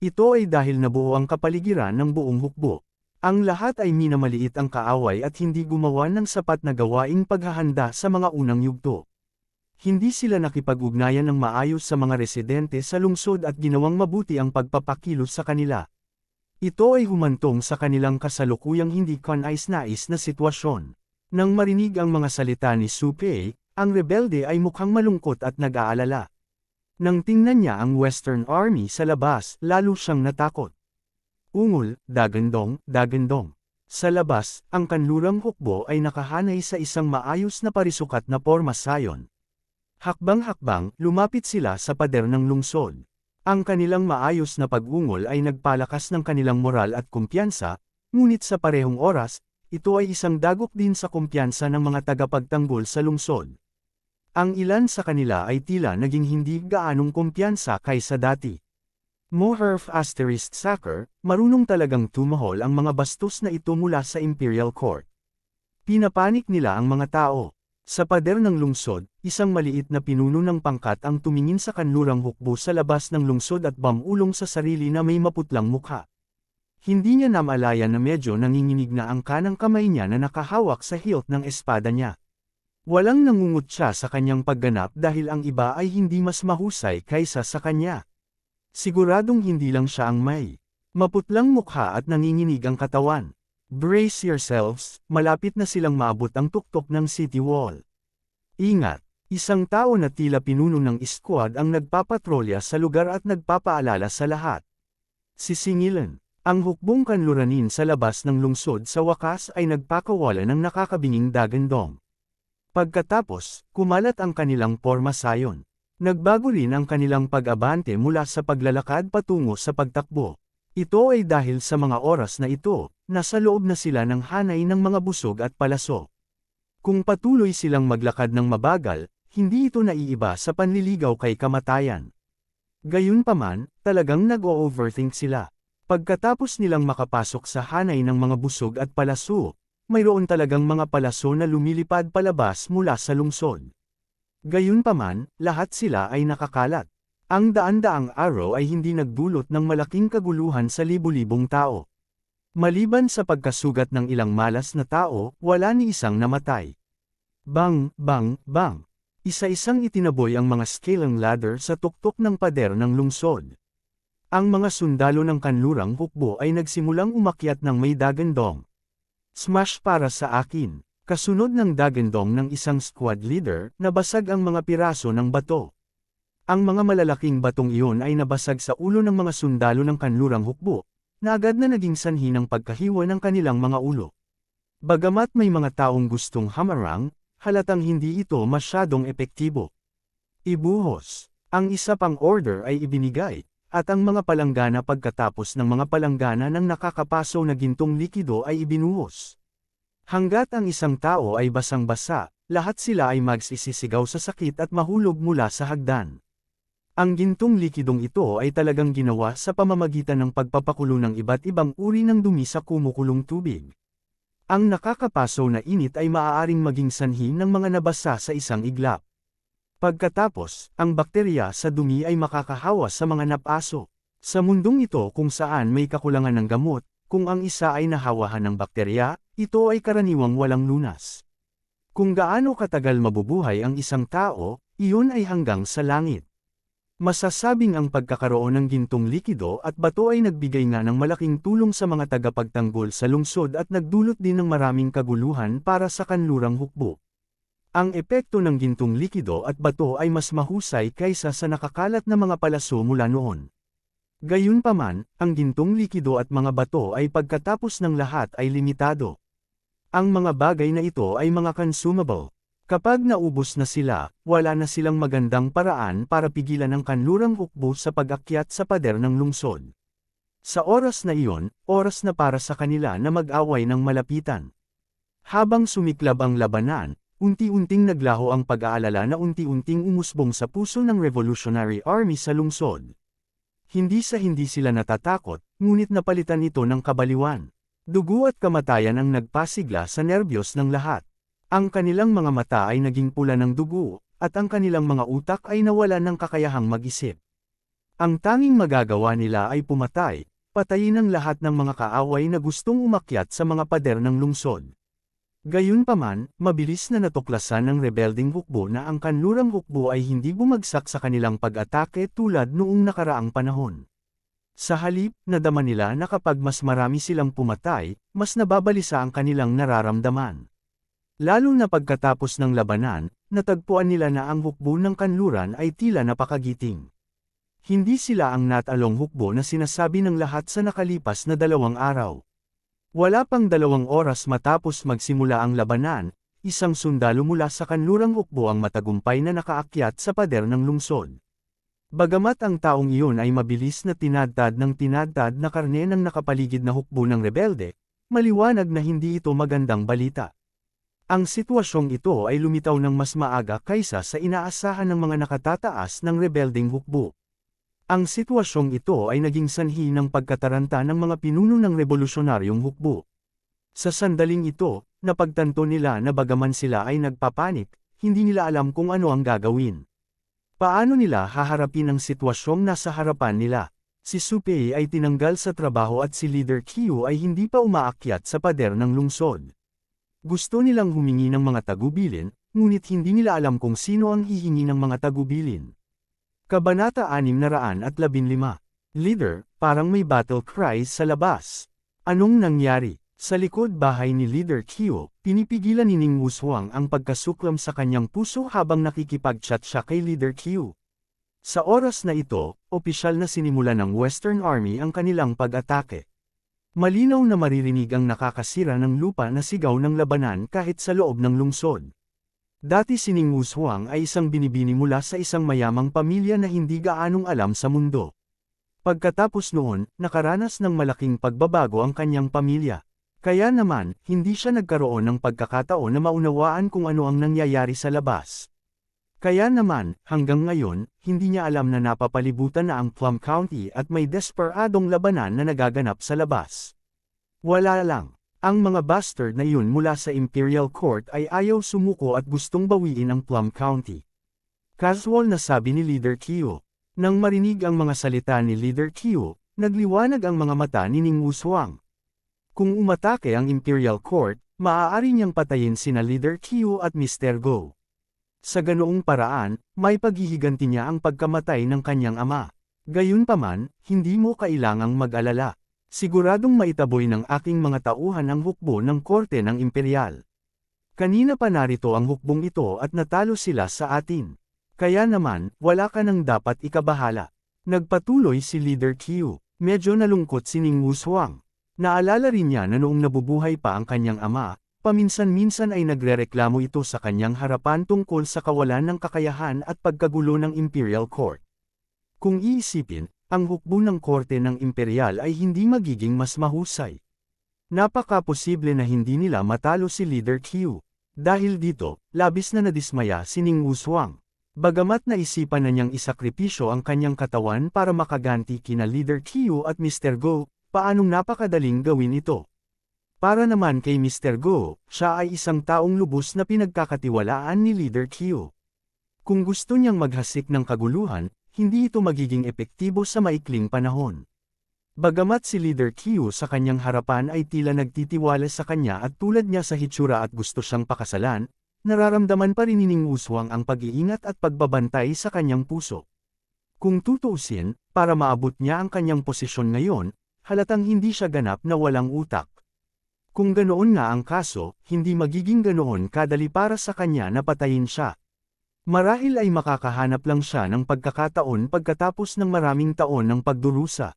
Ito ay dahil nabuo ang kapaligiran ng buong hukbo. Ang lahat ay minamaliit ang kaaway at hindi gumawa ng sapat na gawaing paghahanda sa mga unang yugto. Hindi sila nakipag-ugnayan ng maayos sa mga residente sa lungsod at ginawang mabuti ang pagpapakilos sa kanila. Ito ay humantong sa kanilang kasalukuyang hindi kanais-nais na sitwasyon. Nang marinig ang mga salita ni Su Pei, ang rebelde ay mukhang malungkot at nag-aalala. Nang tingnan niya ang Western Army sa labas, lalo siyang natakot. Ungol, dagandong, dagandong. Sa labas, ang kanlurang hukbo ay nakahanay sa isang maayos na parisukat na pormasayon. Hakbang-hakbang, lumapit sila sa pader ng lungsod. Ang kanilang maayos na pag-ungol ay nagpalakas ng kanilang moral at kumpiyansa, ngunit sa parehong oras, ito ay isang dagok din sa kumpiyansa ng mga tagapagtanggol sa lungsod. Ang ilan sa kanila ay tila naging hindi gaanong kumpiyansa kaysa dati. Moherf * Sacker, marunong talagang tumahol ang mga bastos na ito mula sa Imperial Court. Pinapanik nila ang mga tao. Sa pader ng lungsod, isang maliit na pinuno ng pangkat ang tumingin sa kanlurang hukbo sa labas ng lungsod at bamulong sa sarili na may maputlang mukha. Hindi niya namalaya na medyo nanginginig na ang kanang kamay niya na nakahawak sa hilt ng espada niya. Walang nangungut siya sa kanyang pagganap dahil ang iba ay hindi mas mahusay kaysa sa kanya. Siguradong hindi lang siya ang may maputlang mukha at nanginginig ang katawan. Brace yourselves, malapit na silang maabot ang tuktok ng city wall. Ingat! Isang tao na tila pinuno ng squad ang nagpapatrolya sa lugar at nagpapaalala sa lahat. Sisingilan. Ang hukbong kanluranin sa labas ng lungsod sa wakas ay nagpakawala ng nakakabinging dagandong. Pagkatapos, kumalat ang kanilang porma sayon. Nagbago rin ang kanilang pag-abante mula sa paglalakad patungo sa pagtakbo. Ito ay dahil sa mga oras na ito, nasa loob na sila ng hanay ng mga busog at palaso. Kung patuloy silang maglakad ng mabagal, hindi ito naiiba sa panliligaw kay kamatayan. Gayunpaman, talagang nag-o-overthink sila. Pagkatapos nilang makapasok sa hanay ng mga busog at palaso, mayroon talagang mga palaso na lumilipad palabas mula sa lungsod. Gayunpaman, lahat sila ay nakakalat. Ang daan-daang araw ay hindi nagdulot ng malaking kaguluhan sa libu-libong tao. Maliban sa pagkasugat ng ilang malas na tao, wala ni isang namatay. Bang, bang, bang. Isa-isang itinaboy ang mga scaling ladder sa tuktok ng pader ng lungsod. Ang mga sundalo ng kanlurang hukbo ay nagsimulang umakyat ng may dagandong. Smash para sa akin. Kasunod ng dagandong ng isang squad leader, nabasag ang mga piraso ng bato. Ang mga malalaking batong iyon ay nabasag sa ulo ng mga sundalo ng kanlurang hukbo, na agad na naging sanhi ng pagkahiwa ng kanilang mga ulo. Bagamat may mga taong gustong hamarang, halatang hindi ito masyadong epektibo. Ibuhos. Ang isa pang order ay ibinigay, at ang mga palanggana pagkatapos ng mga palanggana ng nakakapaso na gintong likido ay ibinuhos. Hanggat ang isang tao ay basang-basa, lahat sila ay magsisisigaw sa sakit at mahulog mula sa hagdan. Ang gintong likidong ito ay talagang ginawa sa pamamagitan ng pagpapakulo ng iba't ibang uri ng dumi sa kumukulong tubig. Ang nakakapaso na init ay maaaring maging sanhi ng mga nabasa sa isang iglap. Pagkatapos, ang bakterya sa dumi ay makakahawa sa mga napaso. Sa mundong ito kung saan may kakulangan ng gamot, kung ang isa ay nahawahan ng bakterya, ito ay karaniwang walang lunas. Kung gaano katagal mabubuhay ang isang tao, iyon ay hanggang sa langit. Masasabing ang pagkakaroon ng gintong likido at bato ay nagbigay nga ng malaking tulong sa mga tagapagtanggol sa lungsod at nagdulot din ng maraming kaguluhan para sa kanlurang hukbo. Ang epekto ng gintong likido at bato ay mas mahusay kaysa sa nakakalat na mga palaso mula noon. Gayunpaman, ang gintong likido at mga bato ay pagkatapos ng lahat ay limitado. Ang mga bagay na ito ay mga consumable. Kapag naubos na sila, wala na silang magandang paraan para pigilan ang kanlurang hukbo sa pag-akyat sa pader ng lungsod. Sa oras na iyon, oras na para sa kanila na mag-away ng malapitan. Habang sumiklab ang labanan, unti-unting naglaho ang pag-aalala na unti-unting umusbong sa puso ng Revolutionary Army sa lungsod. Hindi sila natatakot, ngunit napalitan ito ng kabaliwan. Dugo at kamatayan ang nagpasigla sa nerbiyos ng lahat. Ang kanilang mga mata ay naging pula ng dugo, at ang kanilang mga utak ay nawalan ng kakayahang mag-isip. Ang tanging magagawa nila ay pumatay, patayin ang lahat ng mga kaaway na gustong umakyat sa mga pader ng lungsod. Gayunpaman, mabilis na natuklasan ng rebelding hukbo na ang kanlurang hukbo ay hindi bumagsak sa kanilang pag-atake tulad noong nakaraang panahon. Sa halip, nadama nila na kapag mas marami silang pumatay, mas nababalisa ang kanilang nararamdaman. Lalo na pagkatapos ng labanan, natagpuan nila na ang hukbo ng kanluran ay tila napakagiting. Hindi sila ang natalong hukbo na sinasabi ng lahat sa nakalipas na 2 araw. Wala pang 2 oras matapos magsimula ang labanan, isang sundalo mula sa kanlurang hukbo ang matagumpay na nakaakyat sa pader ng lungsod. Bagamat ang taong iyon ay mabilis na tinadtad na karne ng nakapaligid na hukbo ng rebelde, maliwanag na hindi ito magandang balita. Ang sitwasyong ito ay lumitaw ng mas maaga kaysa sa inaasahan ng mga nakatataas ng rebelding hukbo. Ang sitwasyong ito ay naging sanhi ng pagkataranta ng mga pinuno ng revolusyonaryong hukbo. Sa sandaling ito, napagtanto nila na bagaman sila ay nagpapanik, hindi nila alam kung ano ang gagawin. Paano nila haharapin ang sitwasyong nasa harapan nila? Si Supei ay tinanggal sa trabaho at si Leader Kyu ay hindi pa umaakyat sa pader ng lungsod. Gusto nilang humingi ng mga tagubilin, ngunit hindi nila alam kung sino ang hihingi ng mga tagubilin. Kabanata 615. Leader, parang may battle cries sa labas. Anong nangyari? Sa likod bahay ni Leader Kyu, pinipigilan ni Ning Wushuang ang pagkasuklam sa kanyang puso habang nakikipag-chat siya kay Leader Kyu. Sa oras na ito, opisyal na sinimulan ng Western Army ang kanilang pag-atake. Malinaw na maririnig ang nakakasira ng lupa na sigaw ng labanan kahit sa loob ng lungsod. Dati si Ning Wushuang ay isang binibini mula sa isang mayamang pamilya na hindi gaanong alam sa mundo. Pagkatapos noon, nakaranas ng malaking pagbabago ang kanyang pamilya. Kaya naman, hindi siya nagkaroon ng pagkakataon na maunawaan kung ano ang nangyayari sa labas. Kaya naman, hanggang ngayon, hindi niya alam na napapalibutan na ang Plum County at may desperadong labanan na nagaganap sa labas. Wala lang. Ang mga bastard na iyon mula sa Imperial Court ay ayaw sumuko at gustong bawiin ang Plum County. Casual na sabi ni Leader Qiu. Nang marinig ang mga salita ni Leader Qiu, nagliwanag ang mga mata ni Ning Wushuang. Kung umatake ang Imperial Court, maaari niyang patayin sina Leader Qiu at Mr. Go. Sa ganoong paraan, may paghihiganti niya ang pagkamatay ng kanyang ama. Gayunpaman, hindi mo kailangang mag-alala. Siguradong maitaboy ng aking mga tauhan ang hukbo ng korte ng imperial. Kanina pa narito ang hukbong ito at natalo sila sa atin. Kaya naman, wala ka nang dapat ikabahala. Nagpatuloy si Leader Qiu. Medyo nalungkot si Ning Wushuang. Naalala rin niya na noong nabubuhay pa ang kanyang ama, paminsan-minsan ay nagrereklamo ito sa kanyang harapan tungkol sa kawalan ng kakayahan at pagkagulo ng Imperial Court. Kung iisipin, ang hukbo ng korte ng imperial ay hindi magiging mas mahusay. Napaka-posible na hindi nila matalo si Leader Qiu. Dahil dito, labis na nadismaya si Ning Wushuang. Bagamat naisipan na niyang isakripisyo ang kanyang katawan para makaganti kina Leader Qiu at Mr. Go, paanong napakadaling gawin ito? Para naman kay Mr. Go, siya ay isang taong lubos na pinagkakatiwalaan ni Leader Qiu. Kung gusto niyang maghasik ng kaguluhan, hindi ito magiging epektibo sa maikling panahon. Bagamat si Leader Qiu sa kanyang harapan ay tila nagtitiwala sa kanya at tulad niya sa hitsura at gusto siyang pakasalan, nararamdaman pa rin ni Ning Wushuang ang pag-iingat at pagbabantay sa kanyang puso. Kung tutuusin, para maabot niya ang kanyang posisyon ngayon, halatang hindi siya ganap na walang utak. Kung ganoon nga ang kaso, hindi magiging ganoon kadali para sa kanya na patayin siya. Marahil ay makakahanap lang siya ng pagkakataon pagkatapos ng maraming taon ng pagdurusa.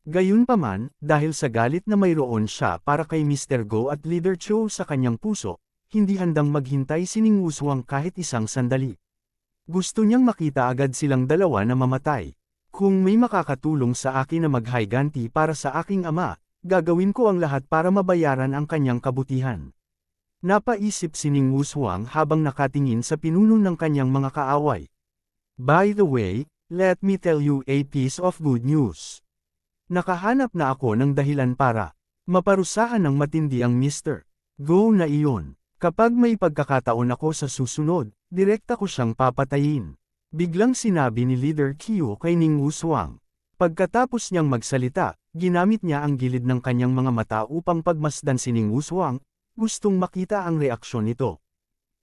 Gayunpaman, dahil sa galit na mayroon siya para kay Mr. Go at Leader Qiu sa kanyang puso, hindi handang maghintay si Ning Wushuang kahit isang sandali. Gusto niyang makita agad silang dalawa na mamatay. Kung may makakatulong sa akin na maghiganti para sa aking ama, gagawin ko ang lahat para mabayaran ang kanyang kabutihan. Napaisip si Ning Wushuang habang nakatingin sa pinuno ng kanyang mga kaaway. By the way, let me tell you a piece of good news. Nakahanap na ako ng dahilan para maparusahan ng matindi ang Mr. Go na iyon. Kapag may pagkakataon ako sa susunod, direkta ko siyang papatayin. Biglang sinabi ni Leader Qiu kay Ning Wushuang. Pagkatapos niyang magsalita, ginamit niya ang gilid ng kanyang mga mata upang pagmasdan si Ning Wushuang. Gustong makita ang reaksyon nito.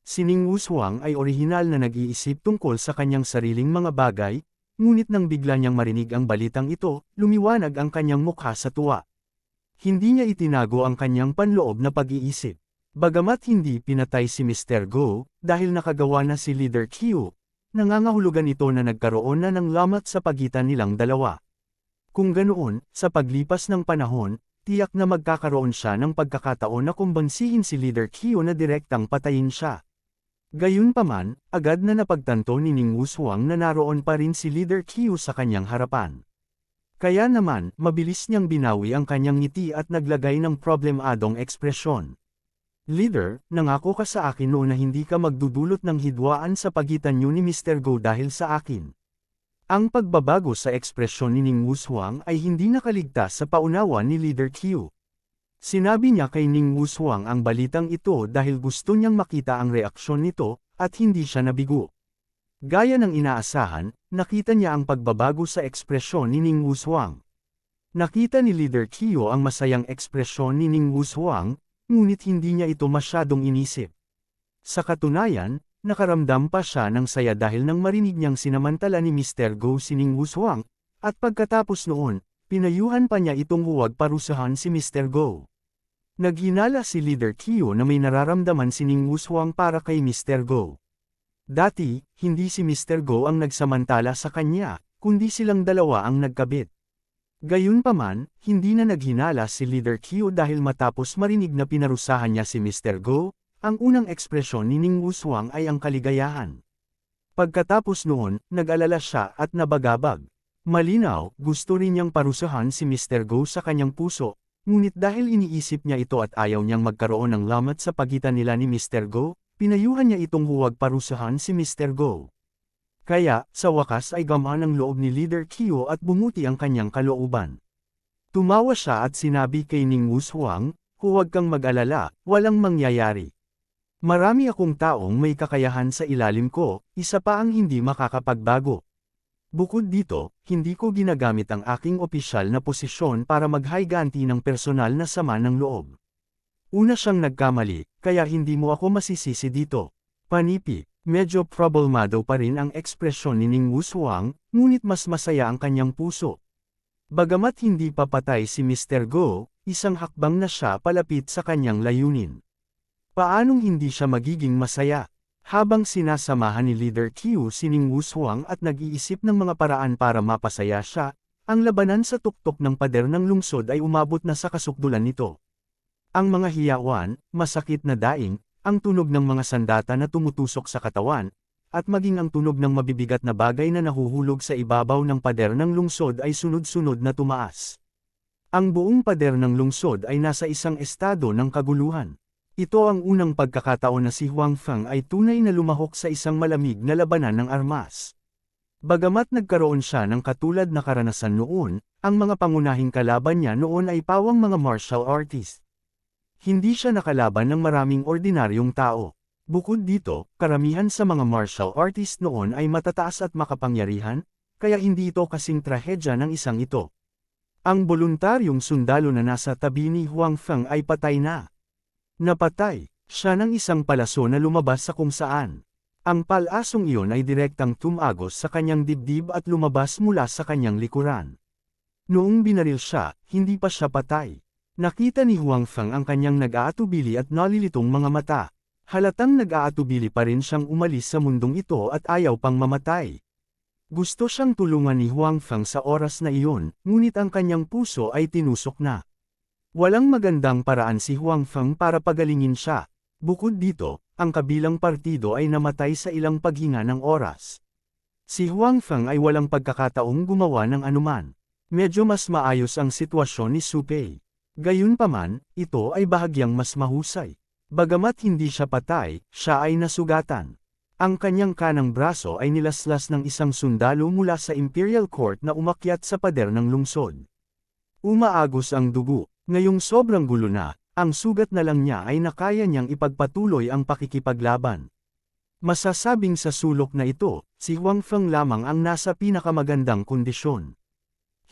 Si Ning Wushuang ay orihinal na nag-iisip tungkol sa kanyang sariling mga bagay, ngunit nang bigla niyang marinig ang balitang ito, lumiwanag ang kanyang mukha sa tuwa. Hindi niya itinago ang kanyang panloob na pag-iisip. Bagamat hindi pinatay si Mr. Go, dahil nakagawa na si Leader Qiu, nangangahulugan ito na nagkaroon na ng lamat sa pagitan nilang dalawa. Kung ganoon, sa paglipas ng panahon, tiyak na magkakaroon siya ng pagkakataon na kumbansihin si Leader Qiu na direktang patayin siya. Gayunpaman, agad na napagtanto ni Ning Wushuang na naroon pa rin si Leader Qiu sa kanyang harapan. Kaya naman, mabilis niyang binawi ang kanyang ngiti at naglagay ng problemadong ekspresyon. Leader, nangako ka sa akin noon na hindi ka magdudulot ng hidwaan sa pagitan niyo ni Mr. Go dahil sa akin. Ang pagbabago sa ekspresyon ni Ning Wushuang ay hindi nakaligtas sa paunawa ni Leader Qiu. Sinabi niya kay Ning Wushuang ang balitang ito dahil gusto niyang makita ang reaksyon nito, at hindi siya nabigo. Gaya ng inaasahan, nakita niya ang pagbabago sa ekspresyon ni Ning Wushuang. Nakita ni Leader Qiu ang masayang ekspresyon ni Ning Wushuang, ngunit hindi niya ito masyadong inisip. Sa katunayan, nakaramdam pa siya ng saya dahil nang marinig niyang sinamantala ni Mr. Go si Ning Wushuang, at pagkatapos noon, pinayuhan pa niya itong huwag parusahan si Mr. Go. Naghinala si Leader Qiu na may nararamdaman si Ning Wushuang para kay Mr. Go. Dati, hindi si Mr. Go ang nagsamantala sa kanya, kundi silang dalawa ang nagkabit. Gayunpaman, hindi na naghinala si Leader Q dahil matapos marinig na pinarusahan niya si Mr. Go, ang unang ekspresyon ni Ning Wushuang ay ang kaligayahan. Pagkatapos noon, nag-alala siya at nabagabag. Malinaw, gusto rin niyang parusahan si Mr. Go sa kanyang puso, ngunit dahil iniisip niya ito at ayaw niyang magkaroon ng lamat sa pagitan nila ni Mr. Go, pinayuhan niya itong huwag parusahan si Mr. Go. Kaya, sa wakas ay gamaan ang loob ni Leader Q at bumuti ang kanyang kalooban. Tumawa siya at sinabi kay Ning Wushuang, huwag kang mag-alala, walang mangyayari. Marami akong taong may kakayahan sa ilalim ko, isa pa ang hindi makakapagbago. Bukod dito, hindi ko ginagamit ang aking opisyal na posisyon para maghiganti ng personal na sama ng loob. Una siyang nagkamali, kaya hindi mo ako masisisi dito. Panipi. Medyo problemado pa rin ang ekspresyon ni Ning Wushuang, ngunit mas masaya ang kanyang puso. Bagamat hindi pa patay si Mr. Go, isang hakbang na siya palapit sa kanyang layunin. Paanong hindi siya magiging masaya? Habang sinasamahan ni Leader Q si Ning Wushuang at nag-iisip ng mga paraan para mapasaya siya, ang labanan sa tuktok ng pader ng lungsod ay umabot na sa kasukdulan nito. Ang mga hiyawan, masakit na daing, ang tunog ng mga sandata na tumutusok sa katawan, at maging ang tunog ng mabibigat na bagay na nahuhulog sa ibabaw ng pader ng lungsod ay sunod-sunod na tumaas. Ang buong pader ng lungsod ay nasa isang estado ng kaguluhan. Ito ang unang pagkakataon na si Huang Feng ay tunay na lumahok sa isang malamig na labanan ng armas. Bagamat nagkaroon siya ng katulad na karanasan noon, ang mga pangunahing kalaban niya noon ay pawang mga martial artist. Hindi siya nakalaban ng maraming ordinaryong tao. Bukod dito, karamihan sa mga martial artist noon ay matataas at makapangyarihan, kaya hindi ito kasing trahedya ng isang ito. Ang voluntaryong sundalo na nasa tabi ni Huang Feng ay patay na. Napatay siya ng isang palaso na lumabas sa kung saan. Ang palasong iyon ay direktang tumagos sa kanyang dibdib at lumabas mula sa kanyang likuran. Noong binaril siya, hindi pa siya patay. Nakita ni Huang Feng ang kanyang nag-aatubili at nalilitong mga mata. Halatang nag-aatubili pa rin siyang umalis sa mundong ito at ayaw pang mamatay. Gusto siyang tulungan ni Huang Feng sa oras na iyon, ngunit ang kanyang puso ay tinusok na. Walang magandang paraan si Huang Feng para pagalingin siya. Bukod dito, ang kabilang partido ay namatay sa ilang paghinga ng oras. Si Huang Feng ay walang pagkakataong gumawa ng anuman. Medyo mas maayos ang sitwasyon ni Su Pei. Gayunpaman, ito ay bahagyang mas mahusay. Bagamat hindi siya patay, siya ay nasugatan. Ang kanyang kanang braso ay nilaslas ng isang sundalo mula sa Imperial Court na umakyat sa pader ng lungsod. Umaagos ang dugo, ngayong sobrang gulo na, ang sugat na lang niya ay nakaya niyang ipagpatuloy ang pakikipaglaban. Masasabing sa sulok na ito, si Huang Feng lamang ang nasa pinakamagandang kondisyon.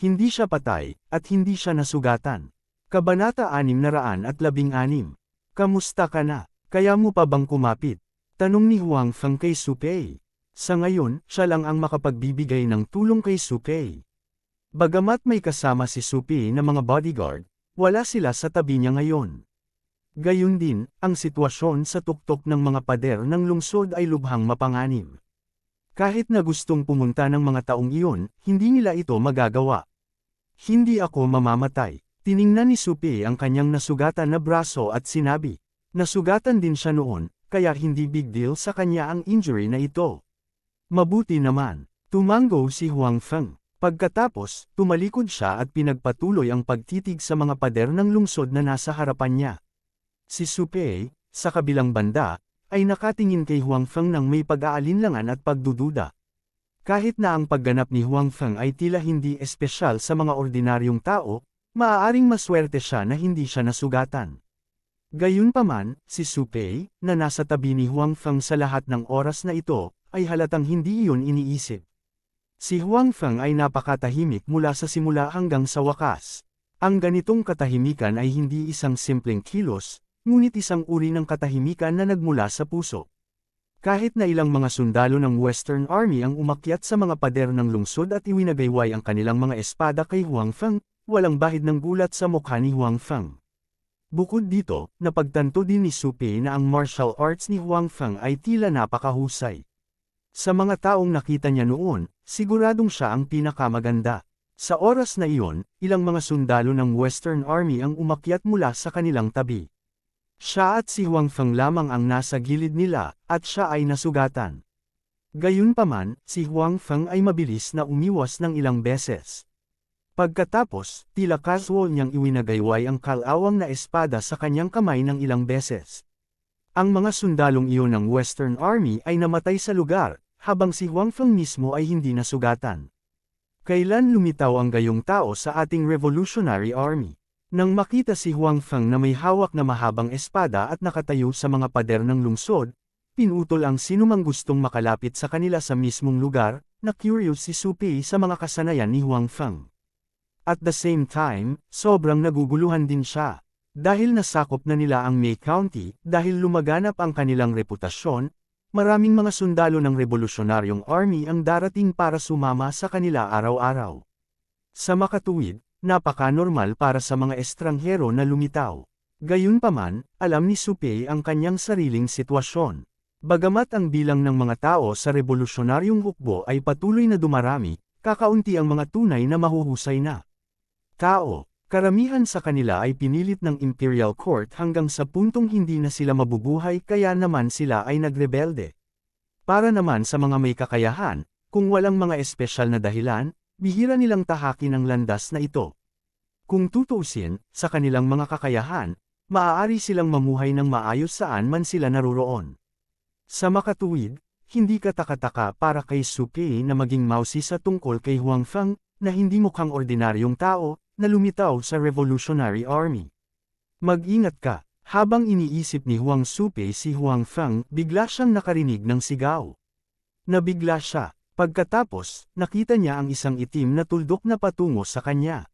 Hindi siya patay, at hindi siya nasugatan. Kabanata 616. Kamusta ka na? Kaya mo pa bang kumapit? Tanong ni Huang Feng kay Su Pei. Sa ngayon, siya lang ang makapagbibigay ng tulong kay Su Pei. Bagamat may kasama si Su Pei na mga bodyguard, wala sila sa tabi niya ngayon. Gayun din, ang sitwasyon sa tuktok ng mga pader ng lungsod ay lubhang mapanganib. Kahit na gustong pumunta ng mga taong iyon, hindi nila ito magagawa. Hindi ako mamamatay. Tiningnan ni Su Pei ang kanyang nasugatan na braso at sinabi, nasugatan din siya noon, kaya hindi big deal sa kanya ang injury na ito. Mabuti naman, tumango si Huang Feng. Pagkatapos, tumalikod siya at pinagpatuloy ang pagtitig sa mga pader ng lungsod na nasa harapan niya. Si Su Pei, sa kabilang banda, ay nakatingin kay Huang Feng ng may pag-aalinlangan at pagdududa. Kahit na ang pagganap ni Huang Feng ay tila hindi espesyal sa mga ordinaryong tao, maaaring maswerte siya na hindi siya nasugatan. Gayunpaman, si Su Pei, na nasa tabi ni Huang Feng sa lahat ng oras na ito, ay halatang hindi iyon iniisip. Si Huang Feng ay napakatahimik mula sa simula hanggang sa wakas. Ang ganitong katahimikan ay hindi isang simpleng kilos, ngunit isang uri ng katahimikan na nagmula sa puso. Kahit na ilang mga sundalo ng Western Army ang umakyat sa mga pader ng lungsod at iwinagayway ang kanilang mga espada kay Huang Feng, walang bahid ng gulat sa mukha ni Huang Feng. Bukod dito, napagtanto din ni Su Pei na ang martial arts ni Huang Feng ay tila napakahusay. Sa mga taong nakita niya noon, siguradong siya ang pinakamaganda. Sa oras na iyon, ilang mga sundalo ng Western Army ang umakyat mula sa kanilang tabi. Siya at si Huang Feng lamang ang nasa gilid nila, at siya ay nasugatan. Gayunpaman, si Huang Feng ay mabilis na umiwas ng ilang beses. Pagkatapos, tila casual niyang iwinagayway ang kalawang na espada sa kanyang kamay ng ilang beses. Ang mga sundalong iyon ng Western Army ay namatay sa lugar, habang si Huang Feng mismo ay hindi nasugatan. Kailan lumitaw ang gayong tao sa ating Revolutionary Army? Nang makita si Huang Feng na may hawak na mahabang espada at nakatayo sa mga pader ng lungsod, pinutol ang sinumang gustong makalapit sa kanila sa mismong lugar, na curious si Su Pei sa mga kasanayan ni Huang Feng. At the same time, sobrang naguguluhan din siya. Dahil nasakop na nila ang May County, dahil lumaganap ang kanilang reputasyon, maraming mga sundalo ng Revolusyonaryong Army ang darating para sumama sa kanila araw-araw. Sa makatuwid, napaka-normal para sa mga estranghero na lumitaw. Gayunpaman, alam ni Su Pei ang kanyang sariling sitwasyon. Bagamat ang bilang ng mga tao sa revolusyonaryong hukbo ay patuloy na dumarami, kakaunti ang mga tunay na mahuhusay na tao. Karamihan sa kanila ay pinilit ng Imperial Court hanggang sa puntong hindi na sila mabubuhay kaya naman sila ay nagrebelde. Para naman sa mga may kakayahan, kung walang mga espesyal na dahilan, bihira nilang tahakin ang landas na ito. Kung tutuusin, sa kanilang mga kakayahan, maaari silang mamuhay ng maayos saan man sila naruroon. Sa makatuwid, hindi katakataka para kay Su Pei na maging mausisa tungkol kay Huang Feng, na hindi mukhang ordinaryong tao, na lumitaw sa Revolutionary Army. Mag-ingat ka, habang iniisip ni Huang Su Pei si Huang Feng, bigla siyang nakarinig ng sigaw. Nabigla siya, pagkatapos, nakita niya ang isang itim na tuldok na patungo sa kanya.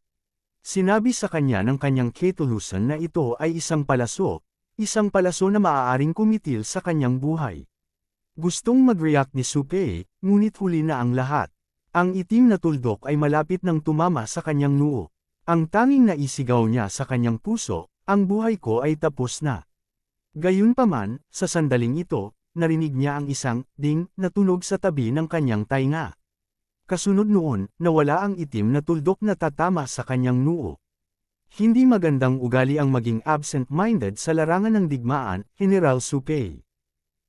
Sinabi sa kanya ng kanyang ketulusan na ito ay isang palaso na maaaring kumitil sa kanyang buhay. Gustong mag-react ni Su Pei, ngunit huli na ang lahat. Ang itim na tuldok ay malapit nang tumama sa kanyang noo. Ang tanging naisigaw niya sa kanyang puso, ang buhay ko ay tapos na. Gayunpaman, sa sandaling ito, narinig niya ang isang ding na tunog sa tabi ng kanyang tainga. Kasunod noon, nawala ang itim na tuldok na tatama sa kanyang noo. Hindi magandang ugali ang maging absent-minded sa larangan ng digmaan, General Su Pei.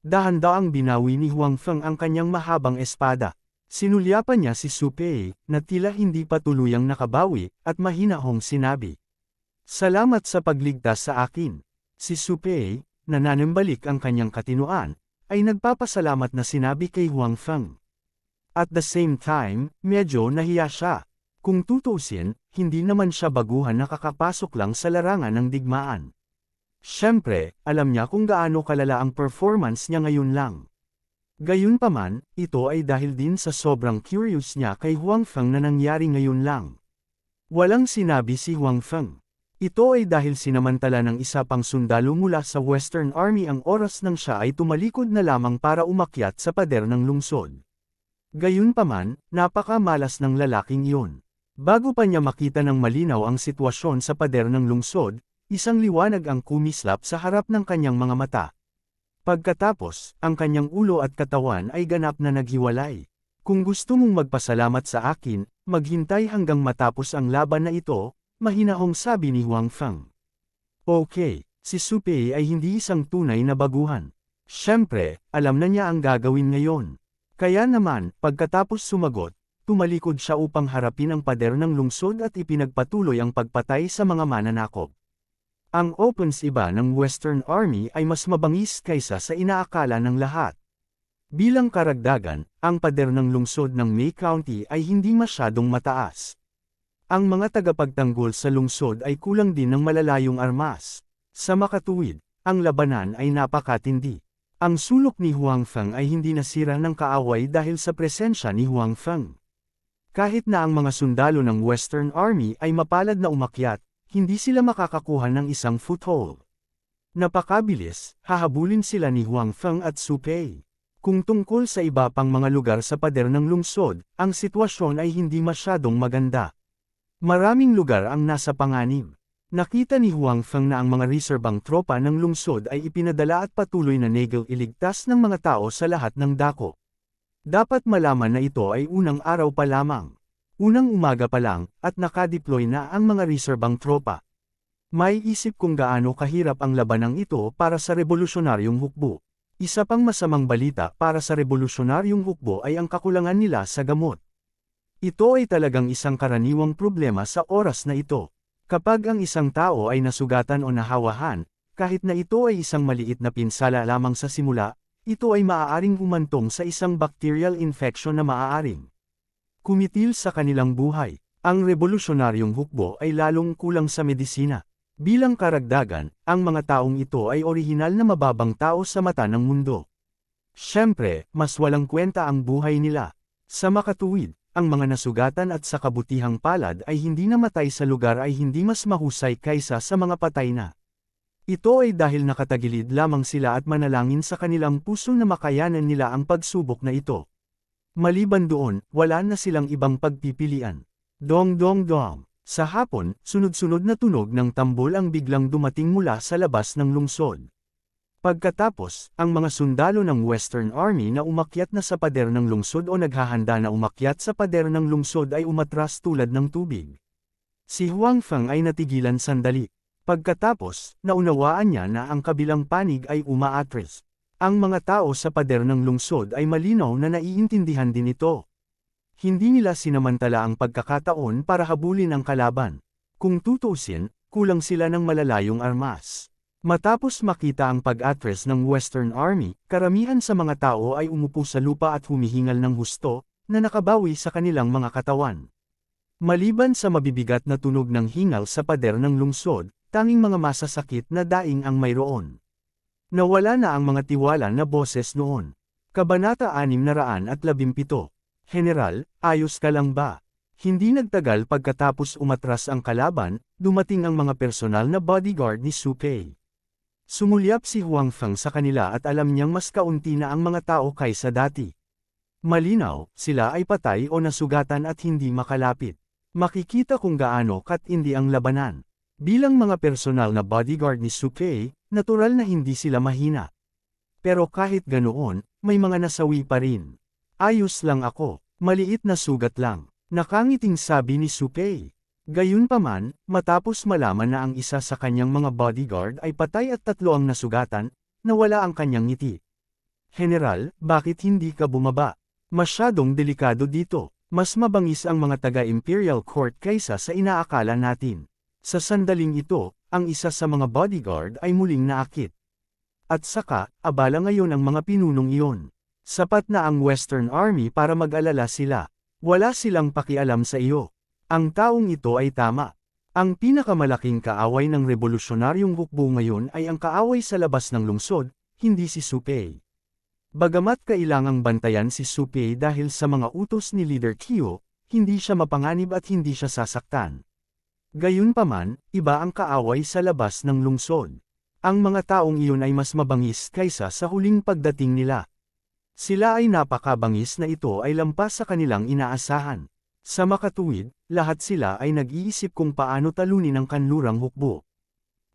Dahan-daang binawi ni Huang Feng ang kanyang mahabang espada. Sinulyapan niya si Su Pei, na tila hindi pa tuluyang nakabawi, at mahinahong sinabi. Salamat sa pagligtas sa akin. Si Su Pei, na nanambalik ang kanyang katinuan, ay nagpapasalamat na sinabi kay Huang Feng. At the same time, medyo nahiya siya. Kung tutuusin, hindi naman siya baguhan na kakapasok lang sa larangan ng digmaan. Siyempre, alam niya kung gaano kalala ang performance niya ngayon lang. Gayunpaman, ito ay dahil din sa sobrang curious niya kay Huang Feng na nangyari ngayon lang. Walang sinabi si Huang Feng. Ito ay dahil sinamantala ng isa pang sundalo mula sa Western Army ang oras nang siya ay tumalikod na lamang para umakyat sa pader ng lungsod. Gayunpaman, napakamalas ng lalaking iyon. Bago pa niya makita ng malinaw ang sitwasyon sa pader ng lungsod, isang liwanag ang kumislap sa harap ng kanyang mga mata. Pagkatapos, ang kanyang ulo at katawan ay ganap na naghiwalay. Kung gusto mong magpasalamat sa akin, maghintay hanggang matapos ang laban na ito, mahinahong sabi ni Huang Feng. Okay, si Su Pei ay hindi isang tunay na baguhan. Siyempre, alam na niya ang gagawin ngayon. Kaya naman, pagkatapos sumagot, tumalikod siya upang harapin ang pader ng lungsod at ipinagpatuloy ang pagpatay sa mga mananakop. Ang opens iba ng Western Army ay mas mabangis kaysa sa inaakala ng lahat. Bilang karagdagan, ang pader ng lungsod ng May County ay hindi masyadong mataas. Ang mga tagapagtanggol sa lungsod ay kulang din ng malalayong armas. Sa makatuwid, ang labanan ay napakatindi. Ang sulok ni Huang Feng ay hindi nasira ng kaaway dahil sa presensya ni Huang Feng. Kahit na ang mga sundalo ng Western Army ay mapalad na umakyat, hindi sila makakakuha ng isang foothold. Napakabilis, hahabulin sila ni Huang Feng at Su Pei. Kung tungkol sa iba pang mga lugar sa pader ng lungsod, ang sitwasyon ay hindi masyadong maganda. Maraming lugar ang nasa panganib. Nakita ni Huang Feng na ang mga reserbang tropa ng lungsod ay ipinadala at patuloy na nagel iligtas ng mga tao sa lahat ng dako. Dapat malaman na ito ay unang araw pa lamang. Unang umaga pa lang, at nakadeploy na ang mga reserbang tropa. May isip kung gaano kahirap ang labanang ito para sa revolusyonaryong hukbo. Isa pang masamang balita para sa revolusyonaryong hukbo ay ang kakulangan nila sa gamot. Ito ay talagang isang karaniwang problema sa oras na ito. Kapag ang isang tao ay nasugatan o nahawahan, kahit na ito ay isang maliit na pinsala lamang sa simula, ito ay maaaring humantong sa isang bacterial infection na maaaring kumitil sa kanilang buhay. Ang revolusyonaryong hukbo ay lalong kulang sa medisina. Bilang karagdagan, ang mga taong ito ay orihinal na mababang tao sa mata ng mundo. Siyempre, mas walang kwenta ang buhay nila. Sa makatuwid, ang mga nasugatan at sa kabutihang palad ay hindi namatay sa lugar ay hindi mas mahusay kaysa sa mga patay na. Ito ay dahil nakatagilid lamang sila at manalangin sa kanilang puso na makayanan nila ang pagsubok na ito. Maliban doon, wala na silang ibang pagpipilian. Dong dong dong. Sa hapon, sunod-sunod na tunog ng tambol ang biglang dumating mula sa labas ng lungsod. Pagkatapos, ang mga sundalo ng Western Army na umakyat na sa pader ng lungsod o naghahanda na umakyat sa pader ng lungsod ay umatras tulad ng tubig. Si Huang Feng ay natigilan sandali. Pagkatapos, naunawaan niya na ang kabilang panig ay umaatras. Ang mga tao sa pader ng lungsod ay malinaw na naiintindihan din ito. Hindi nila sinamantala ang pagkakataon para habulin ang kalaban. Kung tutuusin, kulang sila ng malalayong armas. Matapos makita ang pag-atras ng Western Army, karamihan sa mga tao ay umupo sa lupa at humihingal ng husto, na nakabawi sa kanilang mga katawan. Maliban sa mabibigat na tunog ng hingal sa pader ng lungsod, tanging mga masasakit na daing ang mayroon. Nawala na ang mga tiwala na boses noon. Kabanata 617. General, ayos ka lang ba? Hindi nagtagal pagkatapos umatras ang kalaban, dumating ang mga personal na bodyguard ni Su Pei. Sumulyap si Huang Feng sa kanila at alam niyang mas kaunti na ang mga tao kaysa dati. Malinaw, sila ay patay o nasugatan at hindi makalapit. Makikita kung gaano katindi ang labanan. Bilang mga personal na bodyguard ni Su Pei, natural na hindi sila mahina. Pero kahit ganoon, may mga nasawi pa rin. Ayos lang ako, maliit na sugat lang. Nakangiting sabi ni Su Pei. Gayunpaman, matapos malaman na ang isa sa kanyang mga bodyguard ay patay at 3 ang nasugatan, nawala ang kanyang ngiti. General, bakit hindi ka bumaba? Masyadong delikado dito. Mas mabangis ang mga taga-Imperial Court kaysa sa inaakala natin. Sa sandaling ito, ang isa sa mga bodyguard ay muling naakit. At saka, abala ngayon ang mga pinunong iyon. Sapat na ang Western Army para mag-alala sila. Wala silang pakialam sa iyo. Ang taong ito ay tama. Ang pinakamalaking kaaway ng revolusyonaryong hukbo ngayon ay ang kaaway sa labas ng lungsod, hindi si Su Pei. Bagamat kailangang bantayan si Su Pei dahil sa mga utos ni Leader Qiu, hindi siya mapanganib at hindi siya sasaktan. Gayunpaman, iba ang kaaway sa labas ng lungsod. Ang mga taong iyon ay mas mabangis kaysa sa huling pagdating nila. Sila ay napakabangis na ito ay lampas sa kanilang inaasahan. Sa makatuwid, lahat sila ay nag-iisip kung paano talunin ang kanlurang hukbo.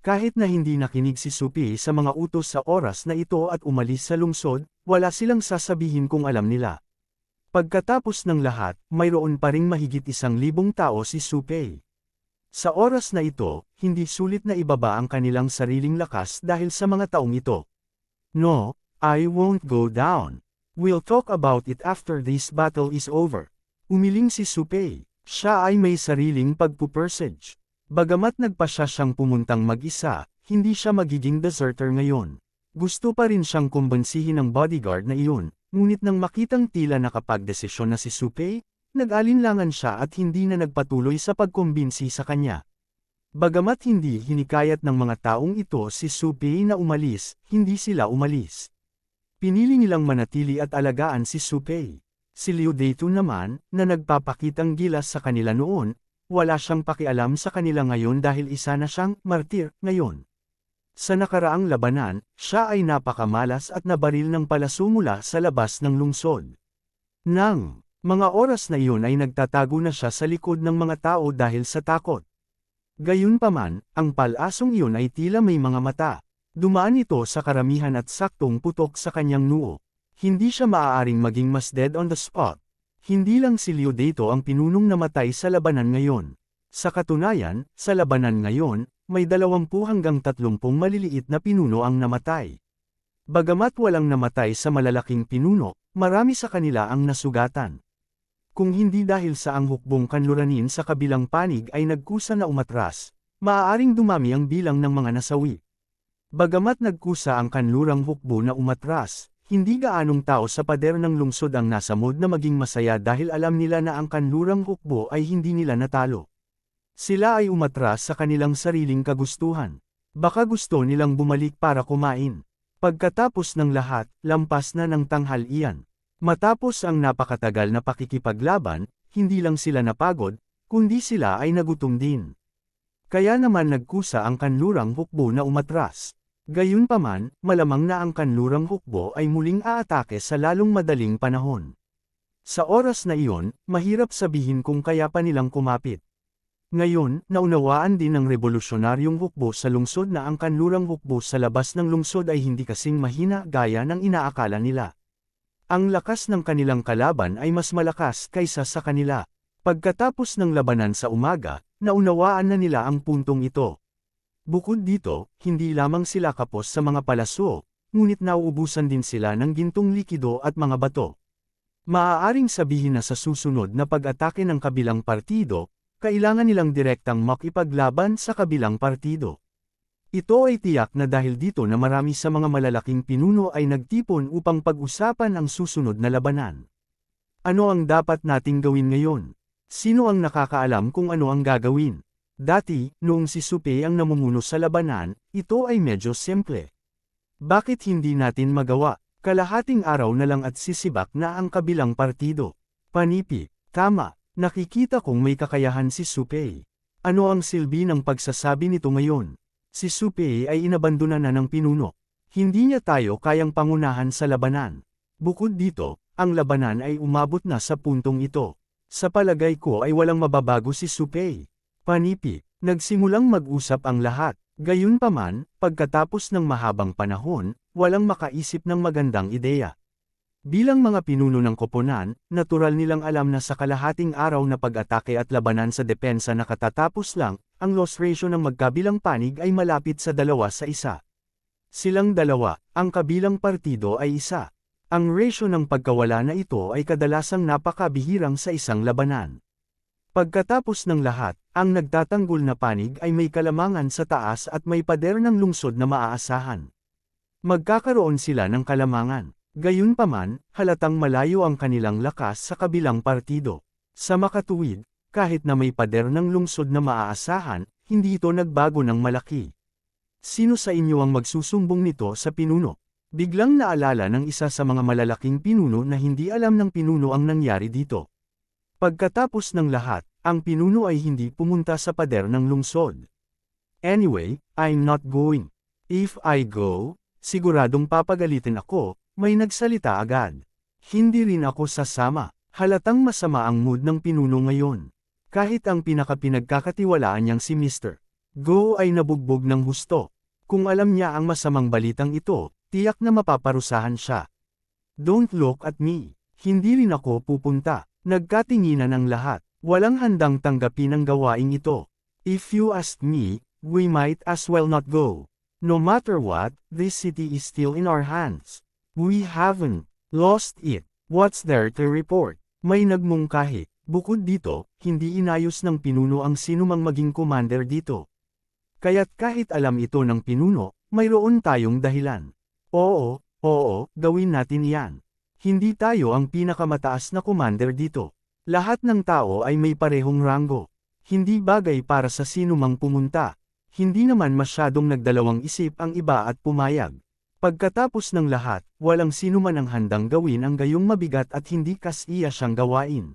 Kahit na hindi nakinig si Su Pei sa mga utos sa oras na ito at umalis sa lungsod, wala silang sasabihin kung alam nila. Pagkatapos ng lahat, mayroon pa ring mahigit 1,000 tao si Su Pei. Sa oras na ito, hindi sulit na ibaba ang kanilang sariling lakas dahil sa mga taong ito. No, I won't go down. We'll talk about it after this battle is over. Umiling si Su Pei. Siya ay may sariling pagpupursage. Bagamat nagpasya siyang pumuntang mag-isa, hindi siya magiging deserter ngayon. Gusto pa rin siyang kumbensihin ng bodyguard na iyon, ngunit nang makitang tila nakapagdesisyon na si Su Pei, nag-alinlangan siya at hindi na nagpatuloy sa pagkumbinsi sa kanya. Bagamat hindi hinikayat ng mga taong ito si Su Pei na umalis, hindi sila umalis. Pinili nilang manatili at alagaan si Su Pei. Si Liu Deitun naman, na nagpapakitang gilas sa kanila noon, wala siyang pakialam sa kanila ngayon dahil isa na siyang martir ngayon. Sa nakaraang labanan, siya ay napakamalas at nabaril ng palaso mula sa labas ng lungsod. Nang mga oras na iyon ay nagtatago na siya sa likod ng mga tao dahil sa takot. Gayunpaman, ang palasong iyon ay tila may mga mata. Dumaan ito sa karamihan at saktong putok sa kanyang noo. Hindi siya maaaring maging mas dead on the spot. Hindi lang si Leodato ang pinunong namatay sa labanan ngayon. Sa katunayan, sa labanan ngayon, may 20 hanggang 30 maliliit na pinuno ang namatay. Bagamat walang namatay sa malalaking pinuno, marami sa kanila ang nasugatan. Kung hindi dahil sa ang hukbong kanluranin sa kabilang panig ay nagkusa na umatras, maaaring dumami ang bilang ng mga nasawi. Bagamat nagkusa ang kanlurang hukbo na umatras, hindi gaanong tao sa pader ng lungsod ang nasa mood na maging masaya dahil alam nila na ang kanlurang hukbo ay hindi nila natalo. Sila ay umatras sa kanilang sariling kagustuhan. Baka gusto nilang bumalik para kumain. Pagkatapos ng lahat, lampas na ng tanghalian. Matapos ang napakatagal na pakikipaglaban, hindi lang sila napagod, kundi sila ay nagutom din. Kaya naman nagkusa ang kanlurang hukbo na umatras. Gayunpaman, malamang na ang kanlurang hukbo ay muling aatake sa lalong madaling panahon. Sa oras na iyon, mahirap sabihin kung kaya pa nilang kumapit. Ngayon, naunawaan din ng revolusyonaryong hukbo sa lungsod na ang kanlurang hukbo sa labas ng lungsod ay hindi kasing mahina gaya ng inaakala nila. Ang lakas ng kanilang kalaban ay mas malakas kaysa sa kanila. Pagkatapos ng labanan sa umaga, naunawaan na nila ang puntong ito. Bukod dito, hindi lamang sila kapos sa mga palasyo, ngunit nauubusan din sila ng gintong likido at mga bato. Maaaring sabihin na sa susunod na pag-atake ng kabilang partido, kailangan nilang direktang makipaglaban sa kabilang partido. Ito ay tiyak na dahil dito na marami sa mga malalaking pinuno ay nagtipon upang pag-usapan ang susunod na labanan. Ano ang dapat nating gawin ngayon? Sino ang nakakaalam kung ano ang gagawin? Dati, noong si Supe ang namumuno sa labanan, ito ay medyo simple. Bakit hindi natin magawa? Kalahating araw na lang at sisibak na ang kabilang partido. Panipi, tama, nakikita kong may kakayahan si Supe. Ano ang silbi ng pagsasabi nito ngayon? Si Supe ay inabandona na ng pinuno. Hindi niya tayo kayang pangunahan sa labanan. Bukod dito, ang labanan ay umabot na sa puntong ito. Sa palagay ko ay walang mababago si Supe. Panipi, nagsimulang mag-usap ang lahat. Gayunpaman, pagkatapos ng mahabang panahon, walang makaisip ng magandang ideya. Bilang mga pinuno ng koponan, natural nilang alam na sa kalahating araw na pag-atake at labanan sa depensa na katatapos lang, ang loss ratio ng magkabilang panig ay malapit sa 2-1. Silang dalawa, ang kabilang partido ay 1. Ang ratio ng pagkawala na ito ay kadalasang napakabihirang sa isang labanan. Pagkatapos ng lahat, ang nagtatanggol na panig ay may kalamangan sa taas at may pader ng lungsod na maaasahan. Magkakaroon sila ng kalamangan. Gayunpaman, halatang malayo ang kanilang lakas sa kabilang partido. Sa makatuwid, kahit na may pader ng lungsod na maaasahan, hindi ito nagbago ng malaki. Sino sa inyo ang magsusumbong nito sa pinuno? Biglang naalala ng isa sa mga malalaking pinuno na hindi alam ng pinuno ang nangyari dito. Pagkatapos ng lahat, ang pinuno ay hindi pumunta sa pader ng lungsod. Anyway, I'm not going. If I go, siguradong papagalitin ako, may nagsalita agad. Hindi rin ako sasama. Halatang masama ang mood ng pinuno ngayon. Kahit ang pinakapinagkakatiwalaan niyang si Mr. Go ay nabugbog ng husto. Kung alam niya ang masamang balitang ito, tiyak na mapaparusahan siya. Don't look at me. Hindi rin ako pupunta. Nagkatinginan ang lahat. Walang handang tanggapin ang gawaing ito. If you ask me, we might as well not go. No matter what, this city is still in our hands. We haven't lost it. What's there to report? May nagmungkahi. Bukod dito, hindi inayos ng pinuno ang sinumang maging commander dito. Kaya't kahit alam ito ng pinuno, mayroon tayong dahilan. Oo, gawin natin iyan. Hindi tayo ang pinakamataas na commander dito. Lahat ng tao ay may parehong ranggo. Hindi bagay para sa sinumang pumunta. Hindi naman masyadong nagdalawang isip ang iba at pumayag. Pagkatapos ng lahat, walang sinuman ang handang gawin ang gayong mabigat at hindi kasiya siyang gawain.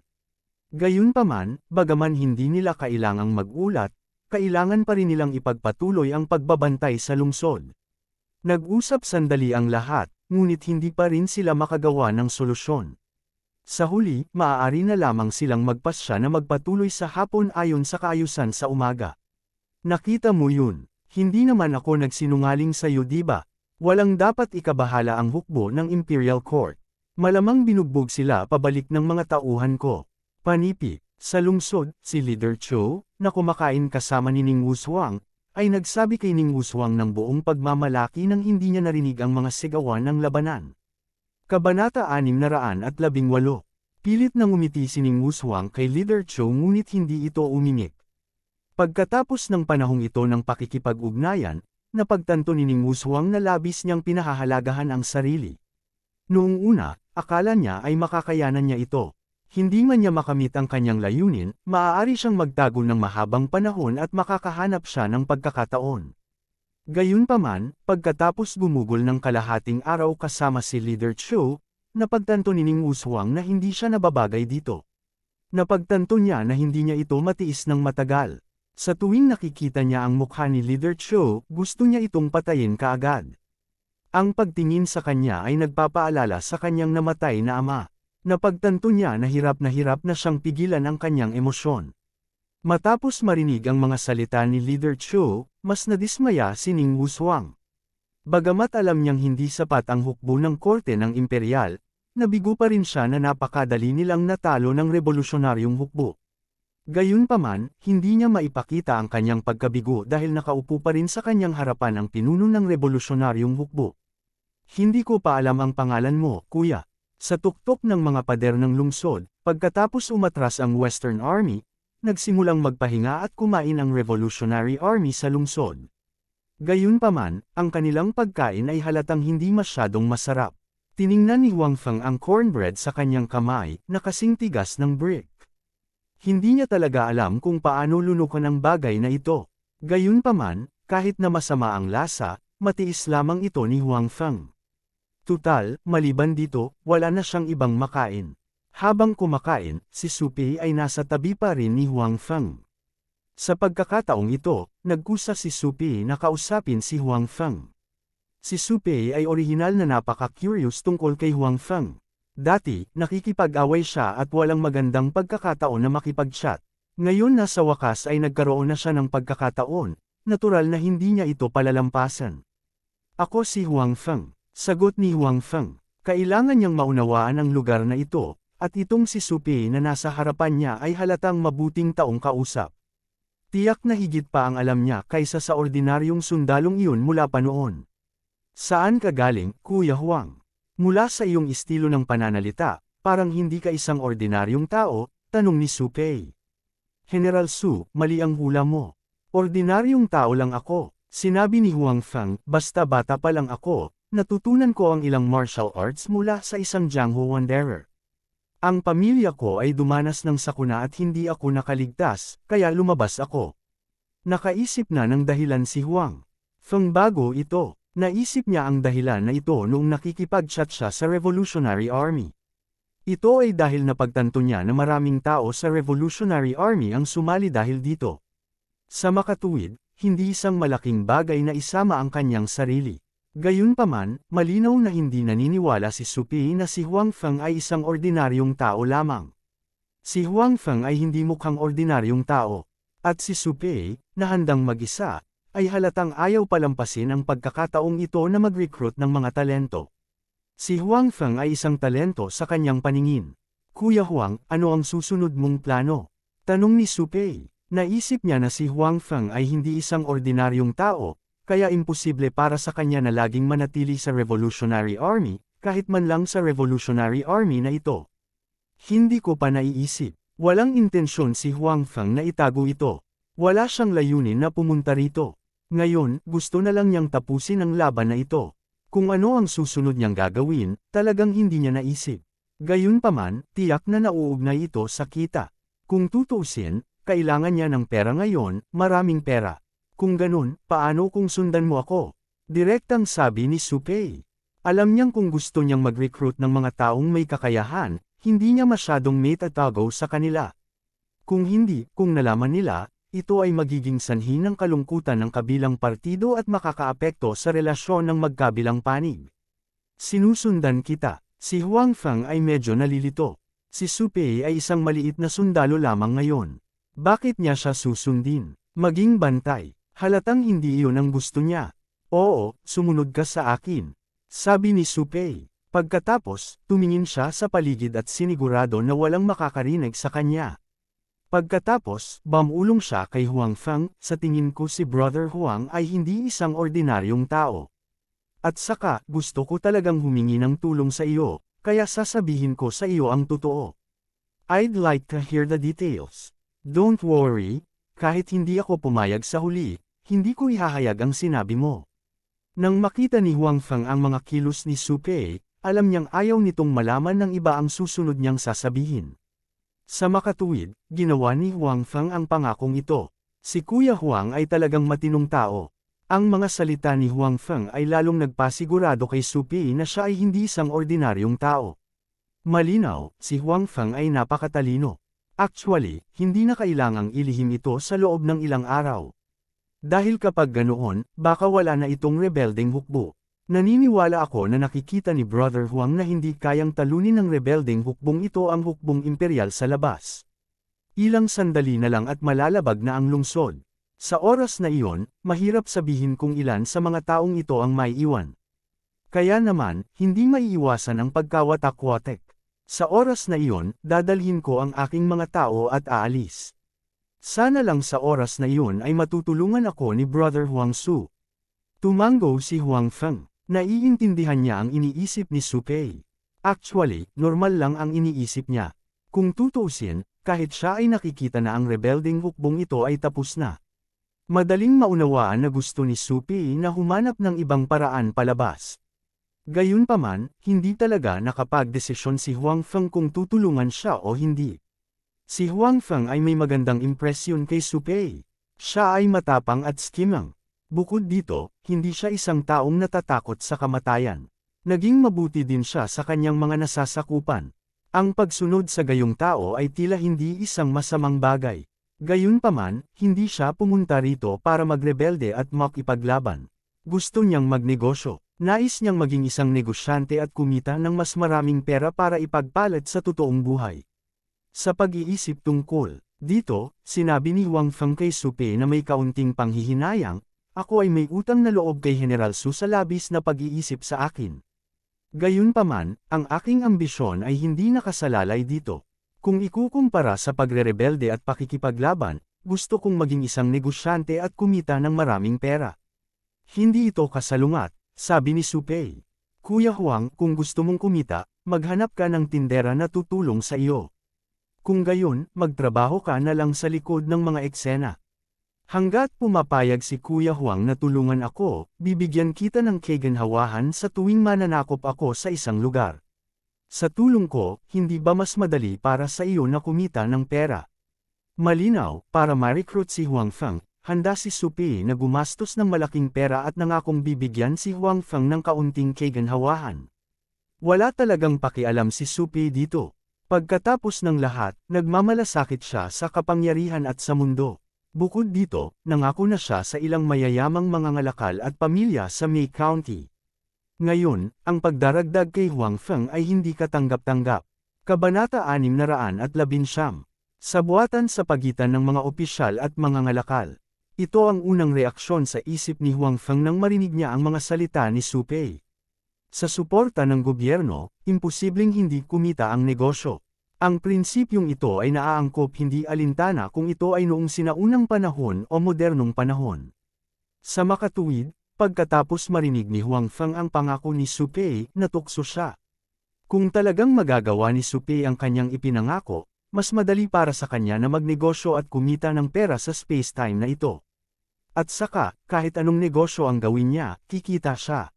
Gayunpaman, bagaman hindi nila kailangang mag-ulat, kailangan pa rin nilang ipagpatuloy ang pagbabantay sa lungsod. Nag-usap sandali ang lahat, ngunit hindi pa rin sila makagawa ng solusyon. Sa huli, maaari na lamang silang magpasya na magpatuloy sa hapon ayon sa kaayusan sa umaga. Nakita mo yun, hindi naman ako nagsinungaling sa iyo, diba? Walang dapat ikabahala ang hukbo ng Imperial Court. Malamang binugbog sila pabalik ng mga tauhan ko. Panipi, sa lungsod, si Leader Cho, na kumakain kasama ni Ning Wushuang, ay nagsabi kay Ning Wushuang ng buong pagmamalaki nang hindi niya narinig ang mga sigawan ng labanan. Kabanata 618. Pilit na ngumiti si Ning Wushuang kay Leader Cho ngunit hindi ito umingit. Pagkatapos ng panahong ito ng pakikipag-ugnayan, napagtanto ni Ning Wushuang na labis niyang pinahahalagahan ang sarili. Noong una, akala niya ay makakayanan niya ito. Hindi man niya makamit ang kanyang layunin, maaari siyang magtago ng mahabang panahon at makakahanap siya ng pagkakataon. Gayunpaman, pagkatapos gumugol ng kalahating araw kasama si Leader Cho, napagtanto ni Ning Wushuang na hindi siya nababagay dito. Napagtanto niya na hindi niya ito matiis ng matagal. Sa tuwing nakikita niya ang mukha ni Leader Cho, gusto niya itong patayin kaagad. Ang pagtingin sa kanya ay nagpapaalala sa kanyang namatay na ama. Napagtanto niya na hirap na siyang pigilan ang kanyang emosyon. Matapos marinig ang mga salita ni Leader Cho, mas nadismaya si Ning Wushuang. Bagamat alam niyang hindi sapat ang hukbo ng korte ng imperial, nabigo pa rin siya na napakadali nilang natalo ng revolusyonaryong hukbo. Gayunpaman, hindi niya maipakita ang kanyang pagkabigo dahil nakaupo pa rin sa kanyang harapan ang pinuno ng revolusyonaryong hukbo. Hindi ko pa alam ang pangalan mo, kuya. Sa tuktok ng mga pader ng lungsod, pagkatapos umatras ang Western Army, nagsimulang magpahinga at kumain ang Revolutionary Army sa lungsod. Gayunpaman, ang kanilang pagkain ay halatang hindi masyadong masarap. Tiningnan ni Huang Feng ang cornbread sa kanyang kamay, na kasing tigas ng brick. Hindi niya talaga alam kung paano lunukan ang bagay na ito. Gayunpaman, kahit na masama ang lasa, matiis lamang ito ni Huang Feng. Tutal, maliban dito, wala na siyang ibang makain. Habang kumakain, si Su Pei ay nasa tabi pa rin ni Huang Feng. Sa pagkakataong ito, nagkusa si Su Pei na kausapin si Huang Feng. Si Su Pei ay orihinal na napaka-curious tungkol kay Huang Feng. Dati, nakikipag-away siya at walang magandang pagkakataon na makipag-chat. Ngayon na sa wakas ay nagkaroon na siya ng pagkakataon, natural na hindi niya ito palalampasan. Ako si Huang Feng. Sagot ni Huang Feng. Kailangan niyang maunawaan ang lugar na ito, at itong si Su Pei na nasa harapan niya ay halatang mabuting taong kausap. Tiyak na higit pa ang alam niya kaysa sa ordinaryong sundalong iyon mula pa noon. Saan ka galing, Kuya Huang? Mula sa iyong estilo ng pananalita, parang hindi ka isang ordinaryong tao, tanong ni Su Pei. General Su, mali ang hula mo. Ordinaryong tao lang ako, sinabi ni Huang Feng, basta bata pa lang ako. Natutunan ko ang ilang martial arts mula sa isang Jianghu wanderer. Ang pamilya ko ay dumanas ng sakuna at hindi ako nakaligtas, kaya lumabas ako. Nakaisip na ng dahilan si Huang Feng bago ito. Naisip niya ang dahilan na ito noong nakikipag-chat siya sa Revolutionary Army. Ito ay dahil napagtanto niya na maraming tao sa Revolutionary Army ang sumali dahil dito. Sa makatuwid, hindi isang malaking bagay na isama ang kanyang sarili. Gayunpaman, malinaw na hindi naniniwala si Su Pei na si Huang Feng ay isang ordinaryong tao lamang. Si Huang Feng ay hindi mukhang ordinaryong tao. At si Su Pei, na handang mag-isa, ay halatang ayaw palampasin ang pagkakataong ito na mag-recruit ng mga talento. Si Huang Feng ay isang talento sa kanyang paningin. Kuya Huang, ano ang susunod mong plano? Tanong ni Su Pei. Naisip niya na si Huang Feng ay hindi isang ordinaryong tao, kaya imposible para sa kanya na laging manatili sa Revolutionary Army, kahit man lang sa Revolutionary Army na ito. Hindi ko pa naiisip. Walang intensyon si Huang Feng na itago ito. Wala siyang layunin na pumunta rito. Ngayon, gusto na lang niyang tapusin ang laban na ito. Kung ano ang susunod niyang gagawin, talagang hindi niya naisip. Gayunpaman, tiyak na nauugnay ito sa kita. Kung tutuusin, kailangan niya ng pera ngayon, maraming pera. Kung ganun, paano kung sundan mo ako? Direktang sabi ni Su Pei. Alam niyang kung gusto niyang mag-recruit ng mga taong may kakayahan, hindi niya masyadong may tatago sa kanila. Kung hindi, kung nalaman nila, ito ay magiging sanhi ng kalungkutan ng kabilang partido at makakaapekto sa relasyon ng magkabilang panig. Sinusundan kita. Si Huang Feng ay medyo nalilito. Si Su Pei ay isang maliit na sundalo lamang ngayon. Bakit niya siya susundin? Maging bantay. Halatang hindi iyon ang gusto niya. Oo, sumunod ka sa akin. Sabi ni Su Pei. Pagkatapos, tumingin siya sa paligid at sinigurado na walang makakarinig sa kanya. Pagkatapos, bumulong siya kay Huang Feng, sa tingin ko si Brother Huang ay hindi isang ordinaryong tao. At saka, gusto ko talagang humingi ng tulong sa iyo, kaya sasabihin ko sa iyo ang totoo. I'd like to hear the details. Don't worry, kahit hindi ako pumayag sa huli, hindi ko ihahayag ang sinabi mo. Nang makita ni Huang Feng ang mga kilos ni Su Pei, alam niyang ayaw nitong malaman ng iba ang susunod niyang sasabihin. Sa makatuwid, ginawa ni Huang Feng ang pangakong ito. Si Kuya Huang ay talagang matinong tao. Ang mga salita ni Huang Feng ay lalong nagpasigurado kay Su Pei na siya ay hindi isang ordinaryong tao. Malinaw, si Huang Feng ay napakatalino. Actually, hindi na kailangang ilihim ito sa loob ng ilang araw. Dahil kapag ganoon, baka wala na itong rebeldeng hukbo. Naniniwala ako na nakikita ni Brother Huang na hindi kayang talunin ng rebeldeng hukbong ito ang hukbong imperial sa labas. Ilang sandali na lang at malalabag na ang lungsod. Sa oras na iyon, mahirap sabihin kung ilan sa mga taong ito ang maiiwan. Kaya naman, hindi maiiwasan ang pagkawatak-watek. Sa oras na iyon, dadalhin ko ang aking mga tao at aalis. Sana lang sa oras na iyon ay matutulungan ako ni Brother Huang Su. Tumango si Huang Feng. Naiintindihan niya ang iniisip ni Su Pei. Actually, normal lang ang iniisip niya. Kung tutuusin, kahit siya ay nakikita na ang rebeldeng hukbong ito ay tapos na. Madaling maunawaan na gusto ni Su Pei na humanap ng ibang paraan palabas. Gayunpaman, hindi talaga nakapagdesisyon si Huang Feng kung tutulungan siya o hindi. Si Huang Feng ay may magandang impresyon kay Su Pei. Siya ay matapang at skimang. Bukod dito, hindi siya isang taong natatakot sa kamatayan. Naging mabuti din siya sa kanyang mga nasasakupan. Ang pagsunod sa gayong tao ay tila hindi isang masamang bagay. Gayunpaman, hindi siya pumunta rito para magrebelde at makipaglaban. Gusto niyang magnegosyo. Nais niyang maging isang negosyante at kumita ng mas maraming pera para ipagpalit sa totoong buhay. Sa pag-iisip tungkol dito, sinabi ni Huang Feng kay Su Pei na may kaunting panghihinayang, ako ay may utang na loob kay General Su sa labis na pag-iisip sa akin. Gayunpaman, ang aking ambisyon ay hindi nakasalalay dito. Kung ikukumpara sa pagrerebelde at pakikipaglaban, gusto kong maging isang negosyante at kumita ng maraming pera. Hindi ito kasalungat, sabi ni Su Pei. Kuya Huang, kung gusto mong kumita, maghanap ka ng tindera na tutulong sa iyo. Kung gayon, magtrabaho ka na lang sa likod ng mga eksena. Hanggat pumapayag si Kuya Huang na tulungan ako, bibigyan kita ng kaginhawahan sa tuwing mananakop ako sa isang lugar. Sa tulong ko, hindi ba mas madali para sa iyo na kumita ng pera? Malinaw, para ma-recruit si Huang Feng, handa si Su Pei na gumastos ng malaking pera at nangakong bibigyan si Huang Feng ng kaunting kaginhawahan. Wala talagang pakialam si Su Pei dito. Pagkatapos ng lahat, nagmamalasakit siya sa kapangyarihan at sa mundo. Bukod dito, nangako na siya sa ilang mayayamang mga ngalakal at pamilya sa May County. Ngayon, ang pagdaragdag kay Huang Feng ay hindi katanggap-tanggap. Kabanata 619. Sabuatan sa pagitan ng mga opisyal at mga ngalakal. Ito ang unang reaksyon sa isip ni Huang Feng nang marinig niya ang mga salita ni Su Pei. Sa suporta ng gobyerno, imposibleng hindi kumita ang negosyo. Ang prinsipyong ito ay naaangkop hindi alintana kung ito ay noong sinaunang panahon o modernong panahon. Sa makatuwid, pagkatapos marinig ni Huang Feng ang pangako ni Su Pei, natukso siya. Kung talagang magagawa ni Su Pei ang kanyang ipinangako, mas madali para sa kanya na magnegosyo at kumita ng pera sa space-time na ito. At saka, kahit anong negosyo ang gawin niya, kikita siya.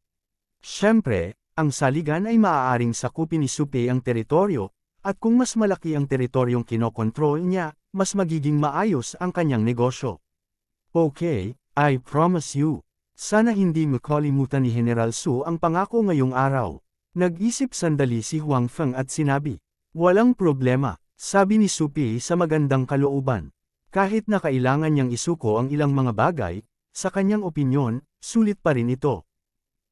Siyempre, ang saligan ay maaaring sakupin ni Su Pei ang teritoryo, at kung mas malaki ang teritoryong kinokontrol niya, mas magiging maayos ang kanyang negosyo. Okay, I promise you. Sana hindi makalimutan ni General Su ang pangako ngayong araw. Nag-isip sandali si Huang Feng at sinabi, walang problema, sabi ni Su Pei sa magandang kalooban. Kahit na kailangan niyang isuko ang ilang mga bagay, sa kanyang opinyon, sulit pa rin ito.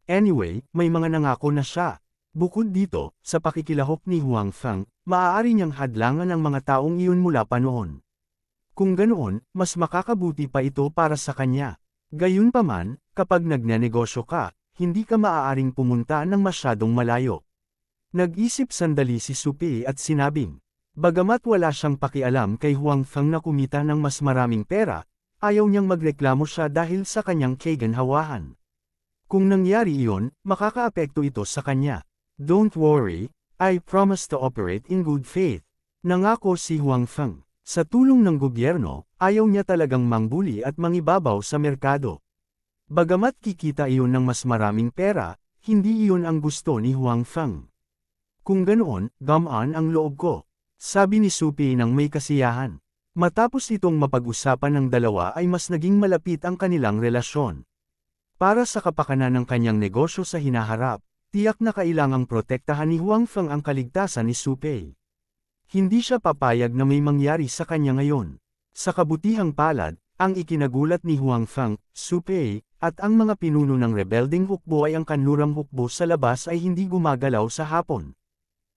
Anyway, may mga nangako na siya. Bukod dito, sa pakikilahok ni Huang Feng, maaari niyang hadlangan ang mga taong iyon mula pa noon. Kung ganoon, mas makakabuti pa ito para sa kanya. Gayunpaman, kapag nagnenegosyo ka, hindi ka maaaring pumunta ng masyadong malayo. Nag-isip sandali si Supei at sinabing, bagamat wala siyang pakialam kay Huang Feng na kumita ng mas maraming pera, ayaw niyang magreklamo siya dahil sa kanyang kaganhawahan. Kung nangyari iyon, makakaapekto ito sa kanya. Don't worry, I promise to operate in good faith. Nangako si Huang Feng. Sa tulong ng gobyerno, ayaw niya talagang mangbuli at mangibabaw sa merkado. Bagamat kikita iyon ng mas maraming pera, hindi iyon ang gusto ni Huang Feng. Kung ganoon, gamaan ang loob ko, sabi ni Supei nang may kasiyahan. Matapos itong mapag-usapan ng dalawa ay mas naging malapit ang kanilang relasyon. Para sa kapakanan ng kanyang negosyo sa hinaharap, tiyak na kailangang protektahan ni Huang Feng ang kaligtasan ni Supei. Hindi siya papayag na may mangyari sa kanya ngayon. Sa kabutihang palad, ang ikinagulat ni Huang Feng, Supei, at ang mga pinuno ng rebelding hukbo ay ang kanlurang hukbo sa labas ay hindi gumagalaw sa hapon.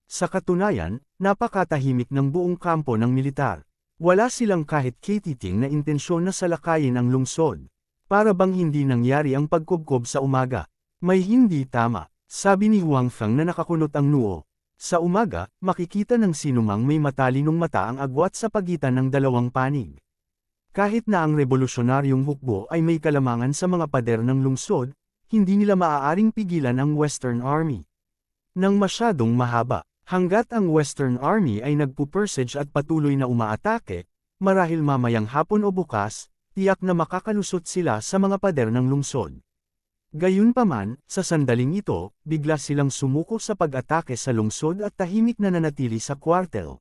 Sa katunayan, napakatahimik ng buong kampo ng militar. Wala silang kahit katiting na intensyon na salakayin ang lungsod. Para bang hindi nangyari ang pagkubkob sa umaga. May hindi tama, sabi ni Huang Feng na nakakunot ang noo. Sa umaga, makikita ng sinumang may matalinong mata ang agwat sa pagitan ng dalawang panig. Kahit na ang revolusyonaryong hukbo ay may kalamangan sa mga pader ng lungsod, hindi nila maaaring pigilan ang Western Army. Nang masyadong mahaba, hanggat ang Western Army ay nagpupursige at patuloy na umaatake, marahil mamayang hapon o bukas, tiyak na makakalusot sila sa mga pader ng lungsod. Gayunpaman, sa sandaling ito, bigla silang sumuko sa pag-atake sa lungsod at tahimik na nanatili sa kwartel.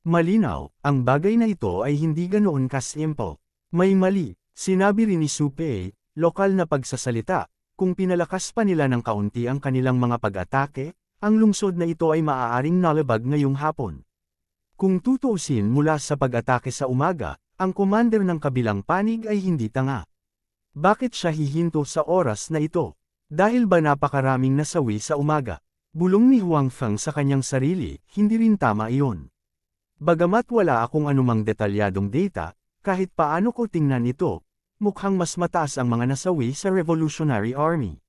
Malinaw, ang bagay na ito ay hindi ganoon kasimple. May mali, sinabi rin ni Supei, lokal na pagsasalita, kung pinalakas pa nila ng kaunti ang kanilang mga pag-atake, ang lungsod na ito ay maaaring nalabag ngayong hapon. Kung tutuusin mula sa pag-atake sa umaga, ang commander ng kabilang panig ay hindi tanga. Bakit siya hihinto sa oras na ito? Dahil ba napakaraming nasawi sa umaga? Bulong ni Huang Feng sa kanyang sarili, hindi rin tama iyon. Bagamat wala akong anumang detalyadong data, kahit paano ko tingnan ito, mukhang mas mataas ang mga nasawi sa Revolutionary Army.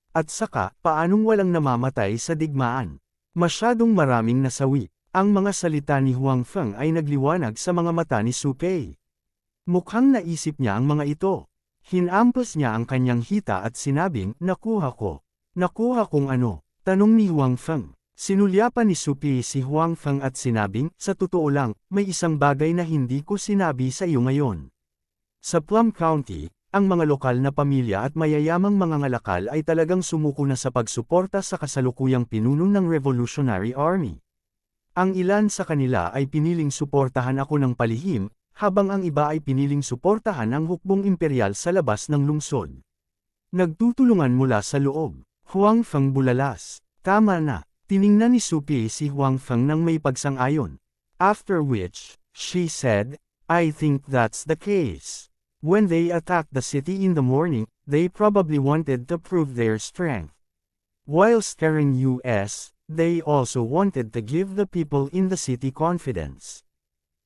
At saka, paanong walang namamatay sa digmaan? Masyadong maraming nasawi. Ang mga salita ni Huang Feng ay nagliwanag sa mga mata ni Supei. Mukhang naisip niya ang mga ito. Hinampos niya ang kanyang hita at sinabing, nakuha ko. Nakuha kong ano? Tanong ni Huang Feng. Sinulyapan ni Supei si Huang Feng at sinabing, sa totoo lang, may isang bagay na hindi ko sinabi sa iyo ngayon. Sa Plum County, ang mga lokal na pamilya at mayayamang mga ngalakal ay talagang sumuko na sa pagsuporta sa kasalukuyang pinuno ng Revolutionary Army. Ang ilan sa kanila ay piniling suportahan ako ng palihim, habang ang iba ay piniling suportahan ang hukbong imperial sa labas ng lungsod. Nagtutulungan mula sa loob. Huang Feng bulalas. Tama na. Tiningnan ni Supei si Huang Feng nang may pagsang-ayon. After which, she said, I think that's the case. When they attacked the city in the morning, they probably wanted to prove their strength. While scaring us, they also wanted to give the people in the city confidence.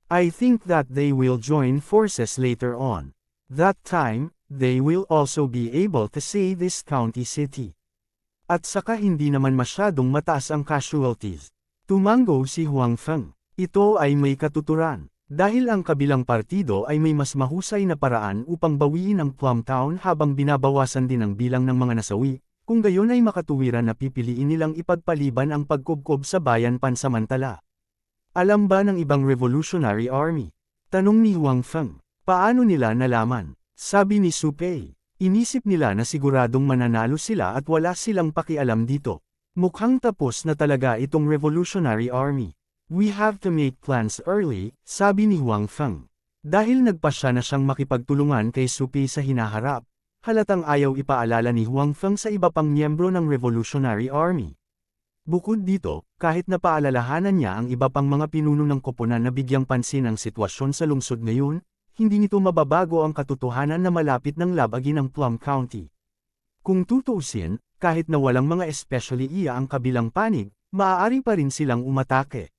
I think that they will join forces later on. That time, they will also be able to say this county city. At saka hindi naman masyadong mataas ang casualties. Tumango si Huang Feng. Ito ay may katuturan. Dahil ang kabilang partido ay may mas mahusay na paraan upang bawiin ang Plum Town habang binabawasan din ang bilang ng mga nasawi, kung gayon ay makatuwiran na pipiliin nilang ipagpaliban ang pagkubkob sa bayan pansamantala. Alam ba ng ibang Revolutionary Army? Tanong ni Huang Feng. Paano nila nalaman? Sabi ni Supei. Inisip nila na siguradong mananalo sila at wala silang pakialam dito. Mukhang tapos na talaga itong Revolutionary Army. We have to make plans early, sabi ni Huang Feng. Dahil nagpasya na siyang makipagtulungan kay Supei sa hinaharap, halatang ayaw ipaalala ni Huang Feng sa iba pang miyembro ng Revolutionary Army. Bukod dito, kahit napaalalahanan niya ang iba pang mga pinuno ng koponan na bigyang pansin ang sitwasyon sa lungsod ngayon, hindi nito mababago ang katotohanan na malapit ng labagin ang Plum County. Kung tutuusin, kahit na walang mga especially iya ang kabilang panig, maaari pa rin silang umatake.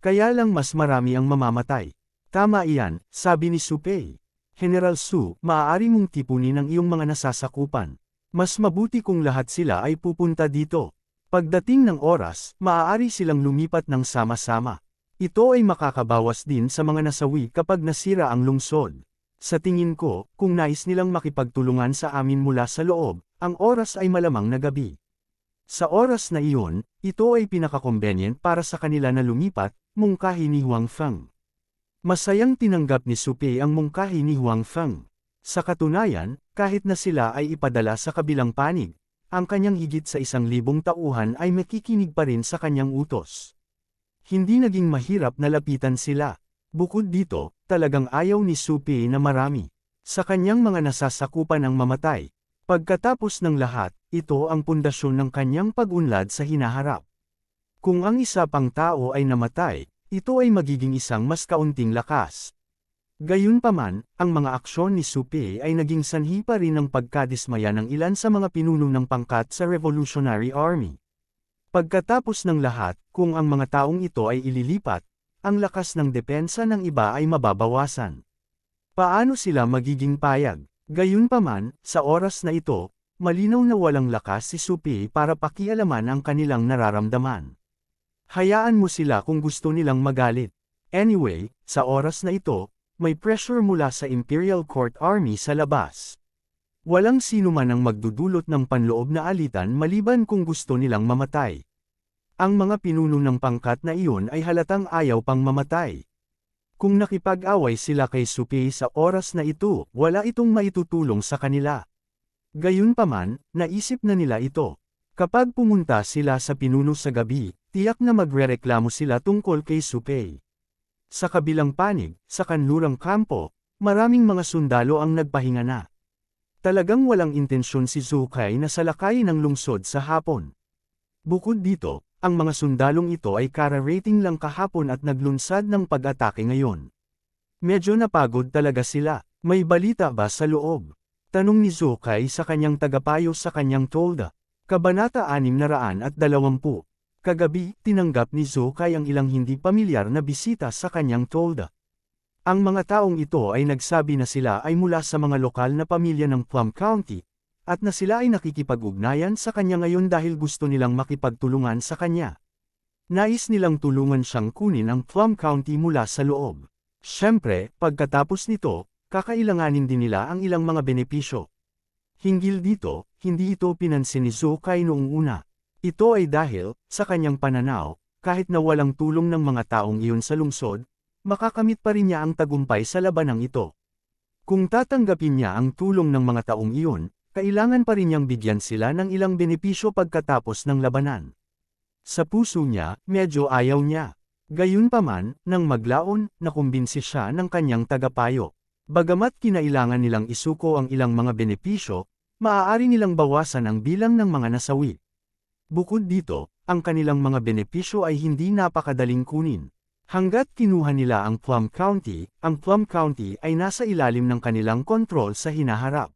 Kaya lang mas marami ang mamamatay. Tama iyan, sabi ni Supei. General Su, maaari mong tipunin ang iyong mga nasasakupan. Mas mabuti kung lahat sila ay pupunta dito. Pagdating ng oras, maaari silang lumipat ng sama-sama. Ito ay makakabawas din sa mga nasawi kapag nasira ang lungsod. Sa tingin ko, kung nais nilang makipagtulungan sa amin mula sa loob, ang oras ay malamang na gabi. Sa oras na iyon, ito ay pinaka-convenient para sa kanila na lumipat, mungkahi ni Huang Feng. Masayang tinanggap ni Supei ang mungkahi ni Huang Feng. Sa katunayan, kahit na sila ay ipadala sa kabilang panig, ang kanyang higit sa 1,000 tauhan ay makikinig pa rin sa kanyang utos. Hindi naging mahirap na lapitan sila. Bukod dito, talagang ayaw ni Supei na marami sa kanyang mga nasasakupan ang mamatay. Pagkatapos ng lahat, ito ang pundasyon ng kanyang pag-unlad sa hinaharap. Kung ang isa pang tao ay namatay, ito ay magiging isang mas kaunting lakas. Gayunpaman, ang mga aksyon ni Supei ay naging sanhi pa rin ng pagkadismaya ng ilan sa mga pinuno ng pangkat sa Revolutionary Army. Pagkatapos ng lahat, kung ang mga taong ito ay ililipat, ang lakas ng depensa ng iba ay mababawasan. Paano sila magiging payag? Gayunpaman, sa oras na ito, malinaw na walang lakas si Supei para pakialaman ang kanilang nararamdaman. Hayaan mo sila kung gusto nilang magalit. Anyway, sa oras na ito, may pressure mula sa Imperial Court Army sa labas. Walang sino man ang magdudulot ng panloob na alitan maliban kung gusto nilang mamatay. Ang mga pinuno ng pangkat na iyon ay halatang ayaw pang mamatay. Kung nakipag-away sila kay Supei sa oras na ito, wala itong maitutulong sa kanila. Gayunpaman, naisip na nila ito. Kapag pumunta sila sa pinuno sa gabi, tiyak na magrereklamo sila tungkol kay Supei. Sa kabilang panig, sa kanlurang kampo, maraming mga sundalo ang nagpahinga na. Talagang walang intensyon si Zhou Kai na salakayin ang lungsod sa hapon. Bukod dito, ang mga sundalong ito ay kara-rating lang kahapon at naglunsad ng pag-atake ngayon. Medyo napagod talaga sila. May balita ba sa loob? Tanong ni Zhou Kai sa kanyang tagapayo sa kanyang tolda. Kabanata 620. Kagabi, tinanggap ni Zhou Kai ang ilang hindi pamilyar na bisita sa kanyang tolda. Ang mga taong ito ay nagsabi na sila ay mula sa mga lokal na pamilya ng Plum County, at na sila ay nakikipag-ugnayan sa kanya ngayon dahil gusto nilang makipagtulungan sa kanya. Nais nilang tulungan siyang kunin ang Plum County mula sa loob. Siyempre, pagkatapos nito, kakailanganin din nila ang ilang mga benepisyo. Hinggil dito, hindi ito pinansin ni Zhou Kai noong una. Ito ay dahil, sa kanyang pananaw, kahit na walang tulong ng mga taong iyon sa lungsod, makakamit pa rin niya ang tagumpay sa labanang ito. Kung tatanggapin niya ang tulong ng mga taong iyon, kailangan pa rin niyang bigyan sila ng ilang benepisyo pagkatapos ng labanan. Sa puso niya, medyo ayaw niya. Gayunpaman, nang maglaon, nakumbinsi siya ng kanyang tagapayo. Bagamat kinailangan nilang isuko ang ilang mga benepisyo, maaari nilang bawasan ang bilang ng mga nasawi. Bukod dito, ang kanilang mga benepisyo ay hindi napakadaling kunin. Hanggat kinuha nila ang Plum County ay nasa ilalim ng kanilang kontrol sa hinaharap.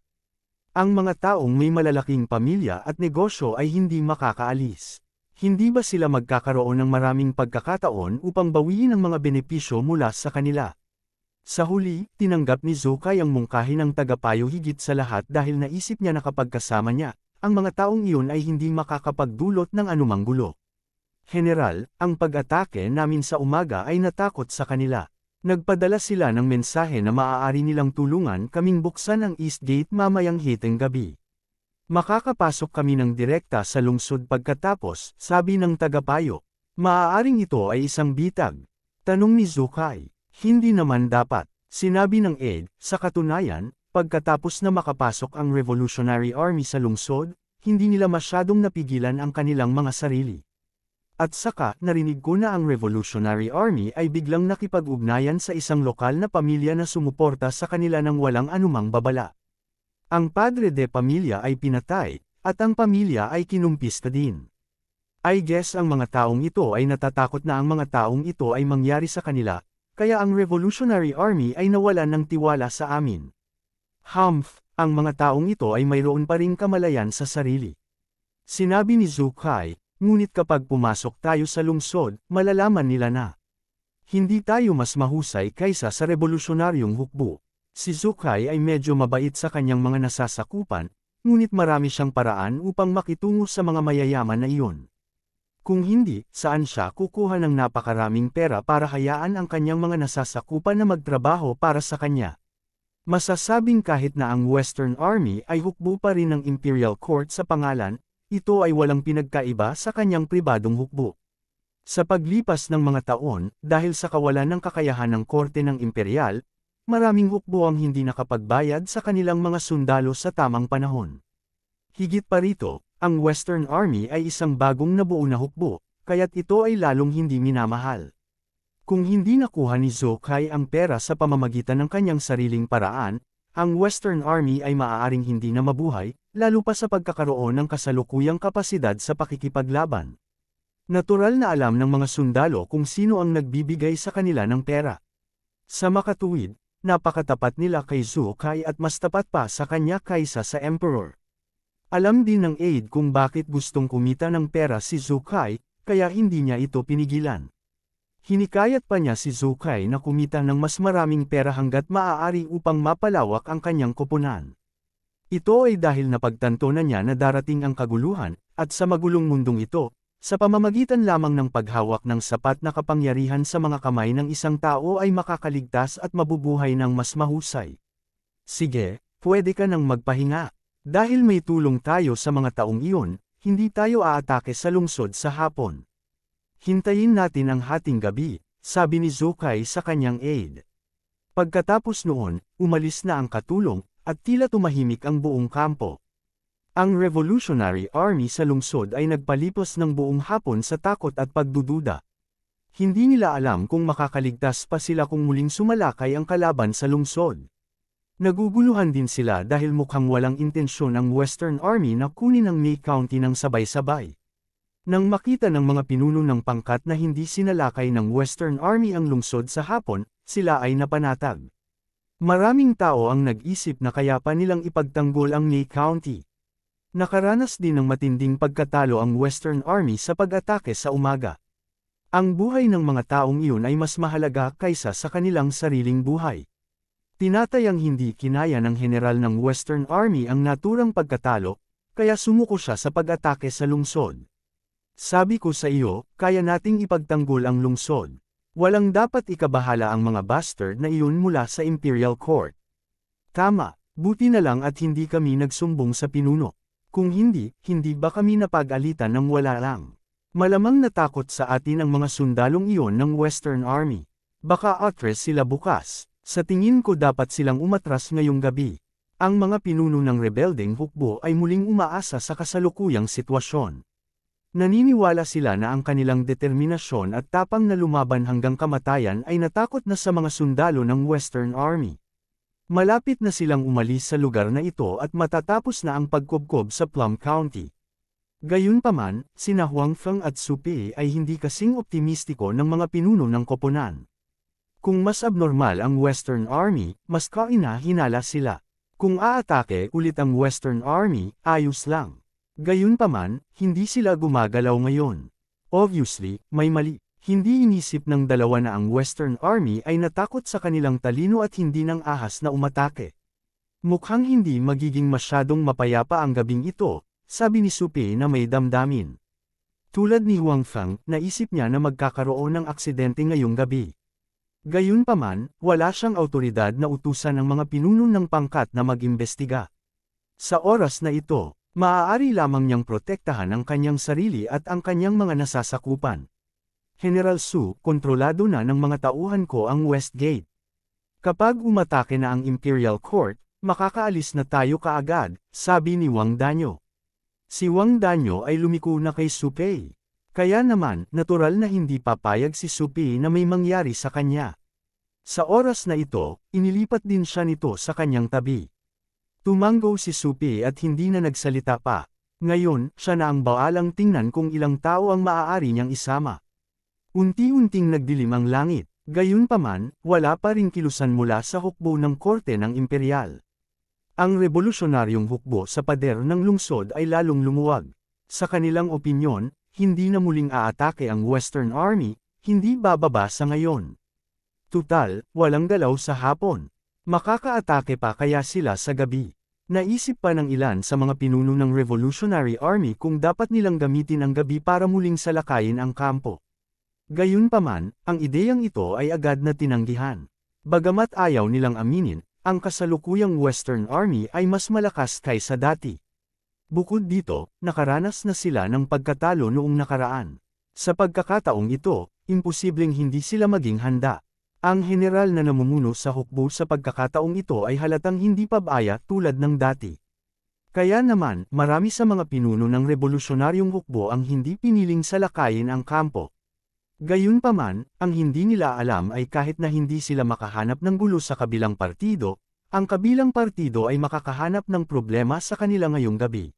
Ang mga taong may malalaking pamilya at negosyo ay hindi makakaalis. Hindi ba sila magkakaroon ng maraming pagkakataon upang bawiin ang mga benepisyo mula sa kanila? Sa huli, tinanggap ni Zhou Kai ang mungkahi ng tagapayo higit sa lahat dahil naisip niya na kapag kasama niya, ang mga taong iyon ay hindi makakapagdulot ng anumang gulo. General, ang pag-atake namin sa umaga ay natakot sa kanila. Nagpadala sila ng mensahe na maaari nilang tulungan kaming buksan ang East Gate mamayang hiteng gabi. Makakapasok kami ng direkta sa lungsod pagkatapos, sabi ng tagapayo. Maaaring ito ay isang bitag. Tanong ni Zhou Kai. Hindi naman dapat. Sinabi ng aide, sa katunayan, pagkatapos na makapasok ang Revolutionary Army sa lungsod, hindi nila masyadong napigilan ang kanilang mga sarili. At saka, narinig ko na ang Revolutionary Army ay biglang nakipag-ugnayan sa isang lokal na pamilya na sumuporta sa kanila ng walang anumang babala. Ang padre de pamilya ay pinatay, at ang pamilya ay kinumpista din. I guess ang mga taong ito ay natatakot na ang mga taong ito ay mangyari sa kanila, kaya ang Revolutionary Army ay nawalan ng tiwala sa amin. Humph, ang mga taong ito ay mayroon pa ring kamalayan sa sarili. Sinabi ni Zhou Kai, ngunit kapag pumasok tayo sa lungsod, malalaman nila na hindi tayo mas mahusay kaysa sa revolusyonaryong hukbo. Si Zhou Kai ay medyo mabait sa kanyang mga nasasakupan, ngunit marami siyang paraan upang makitungo sa mga mayayaman na iyon. Kung hindi, saan siya kukuha ng napakaraming pera para hayaan ang kanyang mga nasasakupan na magtrabaho para sa kanya? Masasabing kahit na ang Western Army ay hukbo pa rin ng Imperial Court sa pangalan, ito ay walang pinagkaiba sa kanyang pribadong hukbo. Sa paglipas ng mga taon, dahil sa kawalan ng kakayahan ng korte ng imperial, maraming hukbo ang hindi nakapagbayad sa kanilang mga sundalo sa tamang panahon. Higit pa rito, ang Western Army ay isang bagong nabuo na hukbo, kaya't ito ay lalong hindi minamahal. Kung hindi nakuha ni Zhou Kai ang pera sa pamamagitan ng kanyang sariling paraan, ang Western Army ay maaaring hindi na mabuhay, lalo pa sa pagkakaroon ng kasalukuyang kapasidad sa pakikipaglaban. Natural na alam ng mga sundalo kung sino ang nagbibigay sa kanila ng pera. Sa makatuwid, napakatapat nila kay Zhou Kai at mas tapat pa sa kanya kaysa sa Emperor. Alam din ng aide kung bakit gustong kumita ng pera si Zhou Kai, kaya hindi niya ito pinigilan. Hinikayat pa niya si Zhou Kai na kumita ng mas maraming pera hanggat maaari upang mapalawak ang kanyang koponan. Ito ay dahil napagtanto na niya na darating ang kaguluhan, at sa magulong mundong ito, sa pamamagitan lamang ng paghawak ng sapat na kapangyarihan sa mga kamay ng isang tao ay makakaligtas at mabubuhay ng mas mahusay. Sige, pwede ka nang magpahinga. Dahil may tulong tayo sa mga taong iyon, hindi tayo aatake sa lungsod sa hapon. Hintayin natin ang hating gabi, sabi ni Zhou Kai sa kanyang aide. Pagkatapos noon, umalis na ang katulong, at tila tumahimik ang buong kampo. Ang Revolutionary Army sa lungsod ay nagpalipos ng buong hapon sa takot at pagdududa. Hindi nila alam kung makakaligtas pa sila kung muling sumalakay ang kalaban sa lungsod. Naguguluhan din sila dahil mukhang walang intensyon ang Western Army na kunin ang Mei County ng sabay-sabay. Nang makita ng mga pinuno ng pangkat na hindi sinalakay ng Western Army ang lungsod sa hapon, sila ay napanatag. Maraming tao ang nag-isip na kaya pa nilang ipagtanggol ang Mei County. Nakaranas din ng matinding pagkatalo ang Western Army sa pag-atake sa umaga. Ang buhay ng mga taong iyon ay mas mahalaga kaysa sa kanilang sariling buhay. Tinatayang hindi kinaya ng general ng Western Army ang naturang pagkatalo, kaya sumuko siya sa pag-atake sa lungsod. Sabi ko sa iyo, kaya nating ipagtanggol ang lungsod. Walang dapat ikabahala ang mga bastard na iyon mula sa Imperial Court. Tama, buti na lang at hindi kami nagsumbong sa pinuno. Kung hindi, hindi ba kami napag-alitan ng wala lang? Malamang natakot sa atin ang mga sundalong iyon ng Western Army. Baka atras sila bukas. Sa tingin ko dapat silang umatras ngayong gabi. Ang mga pinuno ng rebeldeng hukbo ay muling umaasa sa kasalukuyang sitwasyon. Naniniwala sila na ang kanilang determinasyon at tapang na lumaban hanggang kamatayan ay natakot na sa mga sundalo ng Western Army. Malapit na silang umalis sa lugar na ito at matatapos na ang pagkubkob sa Plum County. Gayunpaman, sina Huang Feng at Su Pei ay hindi kasing optimistiko ng mga pinuno ng koponan. Kung mas abnormal ang Western Army, mas kaina-hinala sila. Kung aatake ulit ang Western Army, ayos lang. Gayunpaman, hindi sila gumagalaw ngayon. Obviously, may mali. Hindi inisip ng dalawa na ang Western Army ay natakot sa kanilang talino at hindi ng ahas na umatake. Mukhang hindi magiging masyadong mapayapa ang gabing ito, sabi ni Su Pei na may damdamin. Tulad ni Huang Feng, naisip niya na magkakaroon ng aksidente ngayong gabi. Gayunpaman, wala siyang awtoridad na utusan ng mga pinuno ng pangkat na mag-imbestiga. Sa oras na ito, maaari lamang niyang protektahan ang kanyang sarili at ang kanyang mga nasasakupan. General Su, kontrolado na ng mga tauhan ko ang West Gate. Kapag umatake na ang Imperial Court, makakaalis na tayo kaagad, sabi ni Wang Danyo. Si Wang Danyo ay lumiko na kay Su Pei. Kaya naman, natural na hindi papayag si Su Pei na may mangyari sa kanya. Sa oras na ito, inilipat din siya nito sa kanyang tabi. Tumanggo si Su Pei at hindi na nagsalita pa. Ngayon, siya na ang baalang tingnan kung ilang tao ang maaari niyang isama. Unti-unting nagdilim ang langit, gayunpaman, wala pa ring kilusan mula sa hukbo ng korte ng imperial. Ang revolusyonaryong hukbo sa pader ng lungsod ay lalong lumuwag. Sa kanilang opinyon, hindi na muling aatake ang Western Army, hindi bababa sa ngayon. Tutal, walang galaw sa hapon. Makakaatake pa kaya sila sa gabi. Naisip pa ng ilan sa mga pinuno ng Revolutionary Army kung dapat nilang gamitin ang gabi para muling salakayin ang kampo. Gayunpaman, ang ideyang ito ay agad na tinanggihan. Bagamat ayaw nilang aminin, ang kasalukuyang Western Army ay mas malakas kaysa dati. Bukod dito, nakaranas na sila ng pagkatalo noong nakaraan. Sa pagkakataong ito, imposibleng hindi sila maging handa. Ang general na namumuno sa hukbo sa pagkakataong ito ay halatang hindi pabaya tulad ng dati. Kaya naman, marami sa mga pinuno ng revolusyonaryong hukbo ang hindi piniling salakayin ang kampo. Gayunpaman, ang hindi nila alam ay kahit na hindi sila makahanap ng gulo sa kabilang partido, ang kabilang partido ay makakahanap ng problema sa kanila ngayong gabi.